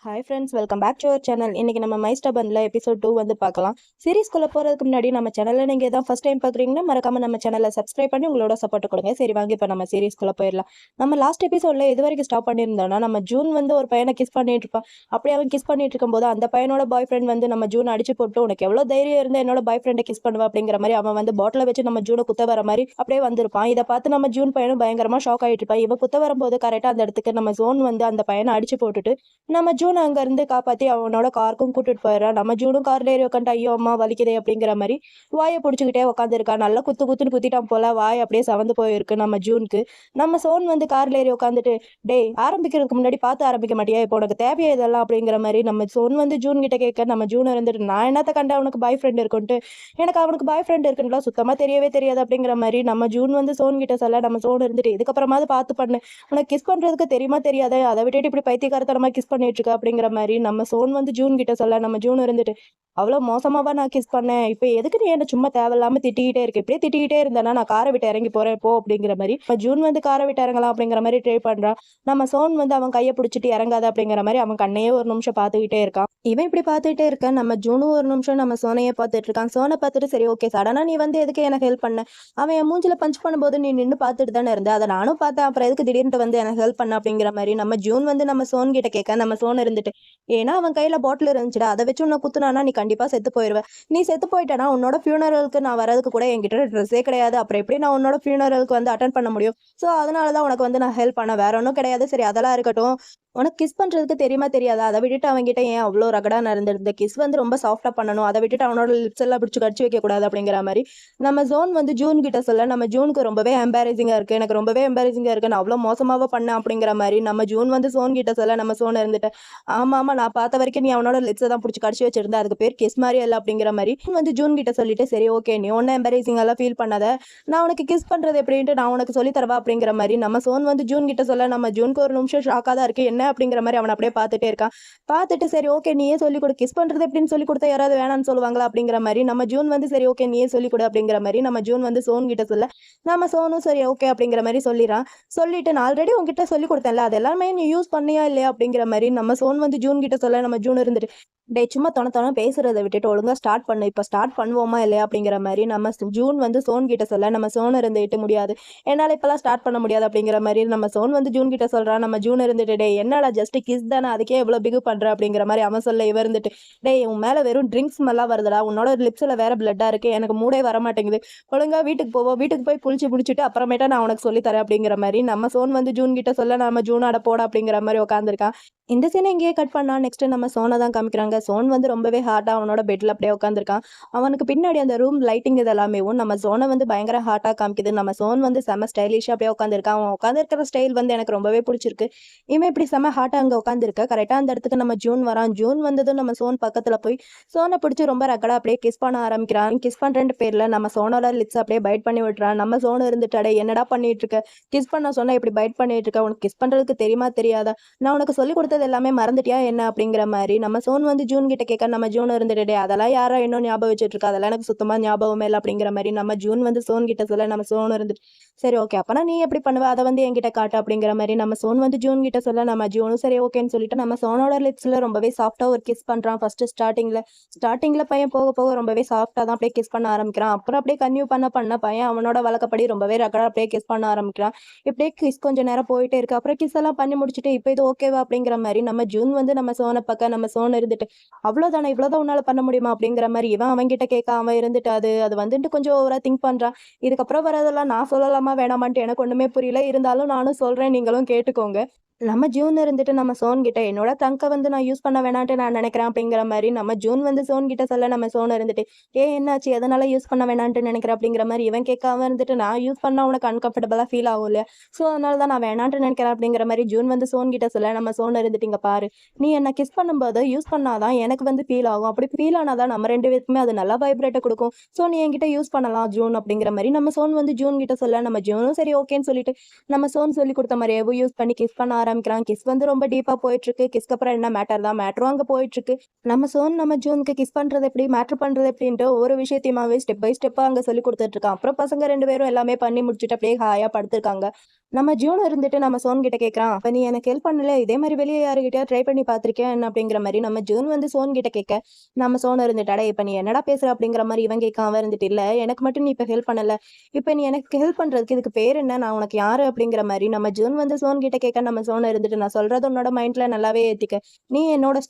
Hi friends, welcome back to our channel. இன்னைக்கு நம்ம my ஸ்டபன்ல episode 2 வந்து பார்க்கலாம். சீரிஸ்குள்ள போறதுக்கு முன்னாடி நம்ம சேனல்ல நீங்க ஏதாவது ஃபர்ஸ்ட் டைம் பார்க்குறீங்கன்னா மறக்காம நம்ம சேனலை சப்ஸ்கிரைப் பண்ணி உங்களோட சப்போர்ட் கொடுங்க. சரி வாங்க இப்போ நம்ம சீரிஸ்குள்ள போயிடலாம். நம்ம லாஸ்ட் எபிசோட்ல இது வரைக்கும் ஸ்டாப் பண்ணியிருந்தோம்னா, நம்ம ஜூன் வந்து ஒரு பையனை கிஸ் பண்ணிட்டு இருப்பான். அப்படி அவன் கிஸ் பண்ணிட்டு இருக்கும்போது அந்த பையனோட பாய் ஃப்ரெண்ட் வந்து நம்ம ஜூன் அடிச்சு போட்டு, உனக்கு எவ்வளவு தைரியம் இருந்தா என்னோட பாய் ஃப்ரெண்டை கிஸ் பண்ணுவா அப்படிங்கிற மாதிரி அவன் வந்து பாட்டில வச்சு நம்ம ஜூனை குத்த வர மாதிரி அப்படியே வந்திருப்பான். இதை பார்த்து நம்ம ஜூன் பையனும் பயங்கரமா ஷாக் ஆயிட்டு இருப்பான். இவன் குத்த வரும்போது கரெக்டா அந்த இடத்துக்கு நம்ம ஜோன் வந்து அந்த பையனை அடிச்சு போட்டுட்டு நம்ம ஜூன் அங்க இருந்து காப்பாத்தி அவனோட காருக்கும் கூட்டிட்டு போயிடறான். நம்ம ஜூனும் கார்ல ஏறி உட்காந்து ஐயோ அம்மா வலிக்குதே அப்படிங்கிற மாதிரி வாயை பிடிச்சிக்கிட்டே உட்காந்துருக்கான். நல்லா குத்து குத்துன்னு குத்திட்டான் போல, வாய் அப்படியே சவந்து போயிருக்கு நம்ம ஜூனுக்கு. நம்ம சோன் வந்து கார்ல ஏறி உட்காந்துட்டு, டேய் ஆரம்பிக்கிறதுக்கு முன்னாடி பார்த்து ஆரம்பிக்க மாட்டியா, இப்போ உனக்கு தேவையா இதெல்லாம் அப்படிங்கிற மாதிரி நம்ம சோன் வந்து ஜூன் கிட்ட கேட்க, நம்ம ஜூன் இருந்துட்டு நான் என்னத்த கண்டா அவனுக்கு பாய் ஃப்ரெண்ட் இருக்குன்ட்டு, எனக்கு அவனுக்கு பாய் ஃப்ரெண்ட் இருக்குன்னுலாம் சுத்தமா தெரியவே தெரியாது அப்படிங்கிற மாதிரி நம்ம ஜூன் வந்து சோன் கிட்ட சொல்ல, நம்ம சோன் இருந்துட்டு இதுக்கப்புறமாவது பார்த்து பண்ணு, உனக்கு கிஸ் பண்றதுக்கு தெரியுமா தெரியாத, அதை விட்டுட்டு இப்படி பைத்தியக்காரத்தனமா கிஸ் பண்ணிட்டு இருக்க அப்படிங்கிற மாதிரி நம்ம சோன் வந்து ஜூன் கிட்ட சொல்ல, நம்ம ஜூன் இருந்துட்டு அவ்வளோ மோசமாவா நான் கிஸ் பண்ணேன், இப்போ எதுக்கு நீ என்ன சும்மா தேவையில்லாம திட்டிக்கிட்டே இருக்கு, இப்படியே திட்டிக்கிட்டே இருந்தேன்னா நான் காரை விட்டு இறங்கி போறேன் போ அப்படிங்கிற மாதிரி இப்போ ஜூன் வந்து காரை விட்டு இறங்கலாம் அப்படிங்கிற மாதிரி ட்ரை பண்றான். நம்ம சோன் வந்து அவன் கையை பிடிச்சிட்டு இறங்காத அப்படிங்கிற மாதிரி அவன் கண்ணையே ஒரு நிமிஷம் பார்த்துக்கிட்டே இருக்கான். இவன் இப்படி பார்த்துட்டே இருக்க நம்ம ஜூனும் ஒரு நிமிஷம் நம்ம சோனையே பார்த்துட்டு இருக்கான். சோனை பார்த்துட்டு சரி ஓகே சடனா நீ வந்து எதுக்கு எனக்கு ஹெல்ப் பண்ண, அவன் என் மூஞ்சில பஞ்ச் பண்ணும்போது நீ நின்று பார்த்துட்டு தானே இருந்த, அதை நானும் பார்த்தேன், அப்புறம் எதுக்கு திடீர்னு வந்து எனக்கு ஹெல்ப் பண்ண அப்படிங்கிற மாதிரி நம்ம ஜூன் வந்து நம்ம சோன் கிட்ட கேட்க, நம்ம சோன் இருந்துட்டு ஏன்னா அவன் கையில பாட்டில் இருந்துச்சுடா, அதை வச்சு உன்னை குத்துனானா நீ கண்டிப்பா செத்து போயிருவ, நீ செத்து போயிட்டனா உன்னோட ஃபியூனரலுக்கு நான் வரதுக்கு கூட என்கிட்ட ட்ரெஸ்ஸே கிடையாது, அப்புறம் எப்படி நான் உன்னோட ஃபியூனரலுக்கு வந்து அட்டன் பண்ண முடியும், ஸோ அதனாலதான் உனக்கு வந்து நான் ஹெல்ப் பண்ண, வேற ஒன்றும் கிடையாது. சரி அதெல்லாம் இருக்கட்டும், உனக்கு கிஸ் பண்றதுக்கு தெரியுமா தெரியாதா, அதை விட்டுட்டு அவன்கிட்ட ஏன் அவ்வளோ ரகடா நடந்திருந்த, கிஸ் வந்து ரொம்ப சாஃப்டா பண்ணணும், அதை விட்டுட்டு அவனோட லிப்ஸ் எல்லாம் பிடிச்சி கடிச்சு வைக்க கூடாது அப்படிங்கிற மாதிரி நம்ம ஜோன் வந்து ஜூன் கிட்ட சொல்ல, நம்ம ஜூனுக்கு ரொம்பவே எம்பாரசிங்கா இருக்கு, எனக்கு ரொம்பவே எம்பாரசிங்கா இருக்கு, நான் அவ்வளோ மோசமாவ பண்ணேன் அப்படிங்கிற மாதிரி நம்ம ஜூன் வந்து சோன் கிட்ட சொல்ல, நம்ம சோன் இருந்துட்டு ஆமா ஆமா நான் பார்த்த வரைக்கும் நீ அவனோட லிப்ஸை தான் பிடிச்சி கடிச்சு வச்சிருந்த, அதுக்கு பேர் கிஸ் மாதிரி இல்லை அப்படிங்கிற மாதிரி வந்து ஜூன் கிட்ட சொல்லிட்டு சரி ஓகே நீ ஒன்னும் எம்பாரசிங் எல்லாம் ஃபீல் பண்ணாத, நான் உனக்கு கிஸ் பண்றது எப்படின்ட்டு நான் உனக்கு சொல்லி தரவா அப்படிங்கிற மாதிரி நம்ம சோன் வந்து ஜூன் கிட்ட சொல்ல, நம்ம ஜூனுக்கு ஒரு நிமிஷம் ஷாக்காக தான் இருக்கு, என்ன அப்படிங்கிற மாதிரி அவனை அப்படியே பார்த்துட்டே இருக்கான். பார்த்துட்டு சரி ஓகே நீயே சொல்லி கொடு, கிஸ் பண்றது எப்படின்னு சொல்லி கொடுத்தா யாராவது வேணாம்னு சொல்லுவாங்களா அப்படிங்கிற மாதிரி நம்ம ஜூன் வந்து சரி ஓகே நீயே சொல்லி கொடு அப்படிங்கிற மாதிரி நம்ம ஜூன் வந்து சோன் கிட்ட சொல்ல, நம்ம சோனும் சரி ஓகே அப்படிங்கிற மாதிரி சொல்லிடுறான். சொல்லிட்டு நான் ஆல்ரெடி உங்ககிட்ட சொல்லி கொடுத்தேன்ல, அது எல்லாமே நீ யூஸ் பண்ணியா இல்லையா அப்படிங்கிற மாதிரி நம்ம சோன் வந்து ஜூன் கிட்ட சொல்ல, நம்ம ஜூன் இருந்துட்டு டே சும்மா தொண பேசுறதை விட்டுட்டு ஒழுங்கா ஸ்டார்ட் பண்ணு, இப்போ ஸ்டார்ட் பண்ணுவோமா இல்லையா அப்படிங்கிற மாதிரி நம்ம ஜூன் வந்து சோன் கிட்ட சொல்ல, நம்ம சோன் இருந்துட்டு முடியாது, என்னால் இப்பெல்லாம் ஸ்டார்ட் பண்ண முடியாது அப்படிங்கிற மாதிரி நம்ம சோன் வந்து ஜூன் கிட்ட சொல்றான். நம்ம ஜூன் இருந்துட்டு டே என்னடா ஜஸ்ட் கிஸ் தானே, அதுக்கே எவ்வளோ பிகு பண்ற அப்படிங்கிற மாதிரி அவன் சொல்ல, இவ இருந்துட்டு டே உன் மேலே வெறும் ட்ரிங்க்ஸ் எல்லாம் வருதுடா, உன்னோட லிப்ஸில் வேற பிளட்டா இருக்கு, எனக்கு மூடே வர மாட்டேங்குது, ஒழுங்கா வீட்டுக்கு போவோம், வீட்டுக்கு போய் குளிச்சு முடிச்சுட்டு அப்புறமேட்டா நான் உனக்கு சொல்லி தரேன் அப்படிங்கிற மாதிரி நம்ம சோன் வந்து ஜூன் கிட்ட சொல்ல, நம்ம ஜூனோட போட அப்படிங்கிற மாதிரி உட்காந்துருக்கான். இந்த சீனை இங்கேயே கட் பண்ணா நெக்ஸ்ட் நம்ம சோனை தான் காமிக்கிறாங்க. சோன் வந்து ரொம்பவே ஹார்ட்டா அவனோட பெட்ல அப்படியே உட்காந்துருக்கான். அவனுக்கு பின்னாடி அந்த ரூம் லைட்டிங் இதெல்லாமே நம்ம சோனை வந்து பயங்கர ஹார்ட்டா காமிக்குது. நம்ம சோன் வந்து செம ஸ்டைலிஷா அப்படியே உட்காந்துருக்கான். அவன் உட்காந்துருக்கிற ஸ்டைல் வந்து எனக்கு ரொம்பவே பிடிச்சிருக்கு. இவன் இப்படி செம ஹார்ட்டா அங்கே உட்காந்துருக்க கரெக்டா அந்த இடத்துக்கு நம்ம ஜூன் வரான். ஜூன் வந்ததும் நம்ம சோன் பக்கத்துல போய் சோனை பிடிச்சி ரொம்ப ரக்கடா அப்படியே கிஸ் பண்ண ஆரம்பிக்கிறான். கிஸ் பண்றேன் பேர்ல நம்ம சோனோட லிப்ஸ் அப்படியே பைட் பண்ணி விட்டுறான். நம்ம சோன் இருந்துட்டாடே என்னடா பண்ணிட்டு இருக்க, கிஸ் பண்ண சொன்னா இப்படி பைட் பண்ணிட்டு இருக்க, உனக்கு கிஸ் பண்றதுக்கு தெரியுமா தெரியாதா, நான் உனக்கு சொல்லி கொடுத்தது எல்லாமே மறந்துட்டியா என்ன அப்படிங்கிற மாதிரி நம்ம சோன் வந்து ஜூன் கிட்ட கேட்க, நம்ம ஜூன் இருந்துட்டு அதெல்லாம் யாரா இன்னும் ஞாபகம் வச்சுட்டு இருக்கா, அதெல்லாம் எனக்கு சுத்தமா ஞாபகமே இல்லை அப்படிங்கிற மாதிரி நம்ம ஜூன் வந்து சோன் கிட்ட சொல்ல, நம்ம சோன் இருந்துட்டு சரி ஓகே அப்பனா நீ எப்படி பண்ணுவ அதை வந்து என்கிட்ட காட்டு அப்படிங்கிற மாதிரி நம்ம சோன் வந்து ஜூன் கிட்ட சொல்ல, நம்ம ஜூனும் சரி ஓகேன்னு சொல்லிட்டு நம்ம சோனோட லிப்ஸ்ல ரொம்பவே சாஃப்டா ஒரு கிஸ் பண்றான். ஃபர்ஸ்ட் ஸ்டார்டிங்ல பையன் போக போக ரொம்பவே சாஃப்டா தான் அப்படியே கிஸ் பண்ண ஆரம்பிக்கிறான். அப்புறம் அப்படியே கன்யூ பண்ண பையன் அவனோட வழக்கப்படி ரொம்பவே ரகடா அப்படியே கிஸ் பண்ண ஆரம்பிக்கிறான். இப்படியே கிஸ் கொஞ்ச நேரம் போயிட்டே இருக்கு. அப்புறம் கிஸ் எல்லாம் பண்ணி முடிச்சுட்டு இப்போ இது ஓகேவா அப்படிங்கிற மாதிரி நம்ம ஜூன் வந்து நம்ம சோனை பக்கம் நம்ம சோன் இருந்துட்டு அவ்வளவுதானே இவ்வளவுதான் உன்னால பண்ண முடியுமா அப்படிங்கிற மாதிரி இவன் அவன்கிட்ட கேட்க, அவன் இருந்துட்டு அது வந்துட்டு கொஞ்சம் ஓவரா திங்க் பண்றான். இதுக்கப்புறம் வரதெல்லாம் நான் சொல்லலாமா வேணாமான்ட்டு எனக்கு ஒண்ணுமே புரியல, இருந்தாலும் நானும் சொல்றேன் நீங்களும் கேட்டுக்கோங்க. நம்ம ஜூன் இருந்துட்டு நம்ம சோன் கிட்ட என்னோட தங்க வந்து நான் யூஸ் பண்ண வேணான்ட்டு நான் நினைக்கிறேன் அப்படிங்கிற மாதிரி நம்ம ஜூன் வந்து சோன் கிட்ட சொல்ல, நம்ம சோன் இருந்துட்டு என்னாச்சு எதனால யூஸ் பண்ண வேணான்ட்டு நினைக்கிறேன் அப்படிங்கிற மாதிரி இவன் கேட்க, அவன் இருந்துட்டு நான் யூஸ் பண்ணா உனக்கு அன்கம்ஃபர்டபுளா ஃபீல் ஆகும் இல்லையா, ஸோ அதனால தான் நான் வேணான்ட்டு நினைக்கிறேன் அப்படிங்கிற மாதிரி ஜூன் வந்து சோன் கிட்ட சொல்ல, நம்ம சோன் இருந்துட்டு இங்க பாரு, நீ என்ன கிஸ் பண்ணும்போது யூஸ் பண்ணாதான் எனக்கு வந்து ஃபீல் ஆகும், அப்படி ஃபீல் ஆனாதான் நம்ம ரெண்டு பேருக்குமே அது நல்லா வைப்ரேட்டை கொடுக்கும், ஸோ நீ என்கிட்ட யூஸ் பண்ணலாம் ஜூன் அப்படிங்கிற மாதிரி நம்ம சோன் வந்து ஜூன் கிட்ட சொல்ல, நம்ம ஜூனும் சரி ஓகேன்னு சொல்லிட்டு நம்ம சோன் சொல்லி கொடுத்த மாதிரியே யூஸ் பண்ணி கிஸ் பண்ண காமிக்கிறான். கிஸ் வந்து ரொம்ப டீப்பா போயிட்டு இருக்கு. கிஸ்க்கு அப்புறம் என்ன மேட்டர் தான் மேட்டரும் அங்க போயிட்டு இருக்கு. நம்ம சோன் நம்ம ஜூனுக்கு கிஸ் பண்றது எப்படி, மேட்டர் பண்றது எப்படின்ட்டு ஒவ்வொரு விஷயத்தையுமாவே ஸ்டெப் பை ஸ்டெப்பா அங்க சொல்லி கொடுத்துட்டு இருக்கான். அப்புறம் பசங்க 2 பேரும் எல்லாமே பண்ணி முடிச்சுட்டு அப்படியே ஹாயா படுத்திருக்காங்க. நம்ம ஜூன் இருந்துட்டு நம்ம சோன் கிட்ட கேட்கறான், அப்ப நீ எனக்கு ஹெல்ப் பண்ணல, இதே மாதிரி வெளியே யாருகிட்டயா ட்ரை பண்ணி பார்த்திருக்கேன் அப்படிங்கிற மாதிரி நம்ம ஜூன் வந்து சோன் கிட்ட கேட்க, நம்ம சோன் இருந்துட்டு அட இப்ப நீ என்னடா பேசுற அப்படிங்கிற மாதிரி இவன் கேட்க, அவன் இருந்துட்டு இல்ல எனக்கு மட்டும் நீ இப்ப ஹெல்ப் பண்ணல, இப்ப நீ எனக்கு ஹெல்ப் பண்றதுக்கு இதுக்கு பேர் என்ன, நான் உனக்கு யாரு அப்படிங்கிற மாதிரி நம்ம ஜூன் வந்து சோன் கிட்ட கேட்க, நம்ம சோன் இருந்துட்டு நான் சொல்றது உன்னோட மைண்ட்ல நல்லாவே ஏத்திக்க, நீ என்னோட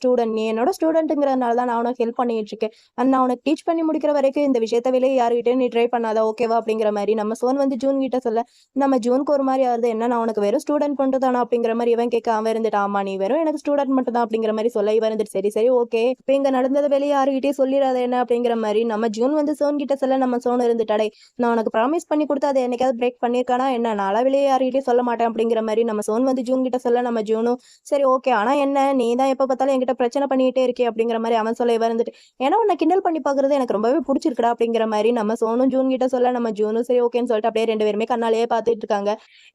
ஸ்டூடெண்ட்ங்கிறதுனால தான் நான் உனக்கு ஹெல்ப் பண்ணிட்டு இருக்கேன், நான் உனக்கு டீச் பண்ணி முடிக்கிற வரைக்கும் இந்த விஷயத்த வெளியே யாருகிட்டயும் நீ ட்ரை பண்ணாத ஓகேவா அப்படிங்கிற மாதிரி நம்ம சோன் வந்து ஜூன் கிட்ட சொல்ல, நம்ம ஜூனுக்கு ஒரு மாதிரி வருது, என்ன நான் உனக்கு வெறும் ஸ்டூடெண்ட் மட்டும் தானா அப்படிங்கிற மாதிரி இவன் கேட்க, அவன் இருந்துட்டு ஆமா நீ வெறும் எனக்கு ஸ்டூடெண்ட் மட்டும் தான் அப்படிங்கிற மாதிரி சொல்ல, இவன் இருந்துட்டு சரி சரி ஓகே இப்ப இங்க நடந்தது வெளியே யாருகிட்டயும் சொல்லிடாத என்ன அப்படிங்கிற மாதிரி நம்ம ஜூன் வந்து சோன் கிட்ட சொல்ல, நம்ம சோன் இருந்துட்டாடே நான் உனக்கு ப்ராமிஸ் பண்ணி கொடுத்தா அதை என்னைக்காவது பிரேக் பண்ணிருக்கானா என்ன, நாளா வெளியே யாருகிட்டயும் சொல்ல மாட்டேன் அப்படிங்கிற மாதிரி நம்ம சோன் வந்து ஜூன் கிட்ட சொல்ல, நம்ம ஜூனும் சரி ஓகே ஆனா என்ன நீ தான் எப்ப பார்த்தாலும் என்கிட்ட பிரச்சனை பண்ணிட்டே இருக்கே அப்படிங்கிற மாதிரி அவன் சொல்ல, இவன் இருந்துட்டு ஏன்னா உன்னை கிண்டல் பண்ணி பாக்குறது எனக்கு ரொம்பவே பிடிச்சிருக்கா அப்படிங்கிற மாதிரி நம்ம சோனும் ஜூன் கிட்ட சொல்ல, நம்ம ஜூனும் சரி ஓகேன்னு சொல்லிட்டு அப்படியே 2 பேருமே கண்ணாலேயே பார்த்துட்டு இருக்காங்க.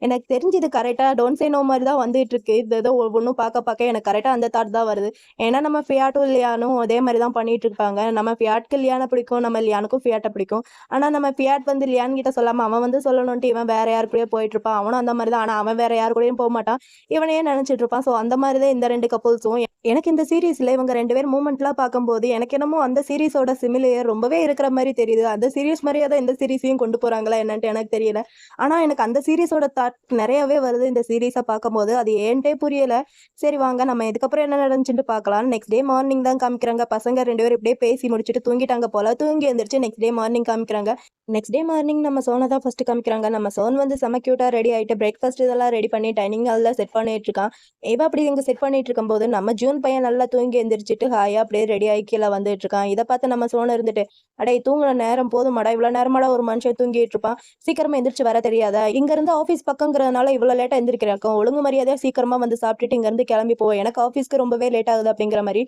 எனக்கு தெரிஞ்சு இது கரெக்டா டோன்ட் சே நோ மாதிரி தான் வந்துட்டு இருக்கு. இது ஏதோ ஒவ்வொன்றும் பார்க்க எனக்கு கரெக்டா அந்த தாட் தான் வருது. ஏன்னா நம்ம ஃபியாட்டும் லியானும் அதே மாதிரி தான் பண்ணிட்டு இருப்பாங்க. நம்ம ஃபியாட்க்கு லியானை பிடிக்கும், நம்ம லியானுக்கும் ஃபியாட்டை பிடிக்கும். ஆனா நம்ம ஃபியாட் வந்து லியான் கிட்ட சொல்லாம அவன் வந்து சொல்லணும்ட்டு இவன் வேற யாரு கூடயே போயிட்டு இருப்பான். அவனும் அந்த மாதிரி தான். ஆனா அவன் வேற யாரு கூடயும் போக மாட்டான். இவனையே நினைச்சிட்டு இருப்பான். ஸோ அந்த மாதிரி தான் இந்த 2 கப்புள்ஸும். எனக்கு இந்த சீரீஸ்ல இவங்க 2 பேர் மூமெண்ட்லாம் பார்க்கும்போது எனக்கு என்னமோ அந்த சீரீஸோட சிமிலியர் ரொம்பவே இருக்கிற மாதிரி தெரியுது. அந்த சீரீஸ் மாதிரியே தான் இந்த சீரீஸையும் கொண்டு போறாங்களா என்னன்ட்டு எனக்கு தெரியல. ஆனா எனக்கு அந்த சீரீஸோட தாட் நிறையவே வருது இந்த சீரீஸை பார்க்கும்போது. அது ஏன்ட்டே புரியல. சரி வாங்க நம்ம இதுக்கப்புறம் என்ன நடந்துச்சுன்னு பார்க்கலாம். நெக்ஸ்ட் டே மார்னிங் தான் காமிக்கிறாங்க. பசங்க 2 பேரும் இப்படியே பேசி முடிச்சுட்டு தூங்கிட்டாங்க போல. தூங்கி எழுந்திரிச்சு நெக்ஸ்ட் டே மார்னிங் காமிக்கிறாங்க. நெக்ஸ்ட் டே மார்னிங் நம்ம சோனை தான் ஃபர்ஸ்ட் காமிக்கிறாங்க. நம்ம சோன் வந்து செம கியூட்டா ரெடி ஆயிட்டு பிரேக்ஃபாஸ்ட் இதெல்லாம் ரெடி பண்ணி டைனிங் ஹாலில் செட் பண்ணிட்டு இருக்கான். இவ அப்படி இங்க செட் பண்ணிட்டு இருக்கும்போது நம்ம ஜூன் பையன் நல்லா தூங்கி எந்திரிச்சிட்டு ஹாயா அப்படியே ரெடி ஆகி கீழே வந்துட்டு இருக்கான். இதை பார்த்து நம்ம சோனை இருந்துட்டு அடே தூங்குற நேரம் போதுமாடா, இவ்வளவு நேரமாடா ஒரு மனுஷன் தூங்கிட்டு இருப்பான், சீக்கிரமா எந்திரிச்சு வர தெரியாதா, இங்க இருந்து ஆஃபீஸ் பக்கங்கிறதுனால இவ்வளவு லேட்டா எந்திரிக்கிறாக்கும், ஒழுங்கு மரியாதையா சீக்கிரமா வந்து சாப்பிட்டுட்டு இங்க இருந்து கிளம்பி போ, எனக்கு ஆஃபீஸ்க்கு ரொம்பவே லேட் ஆகுது அப்படிங்கிற மாதிரி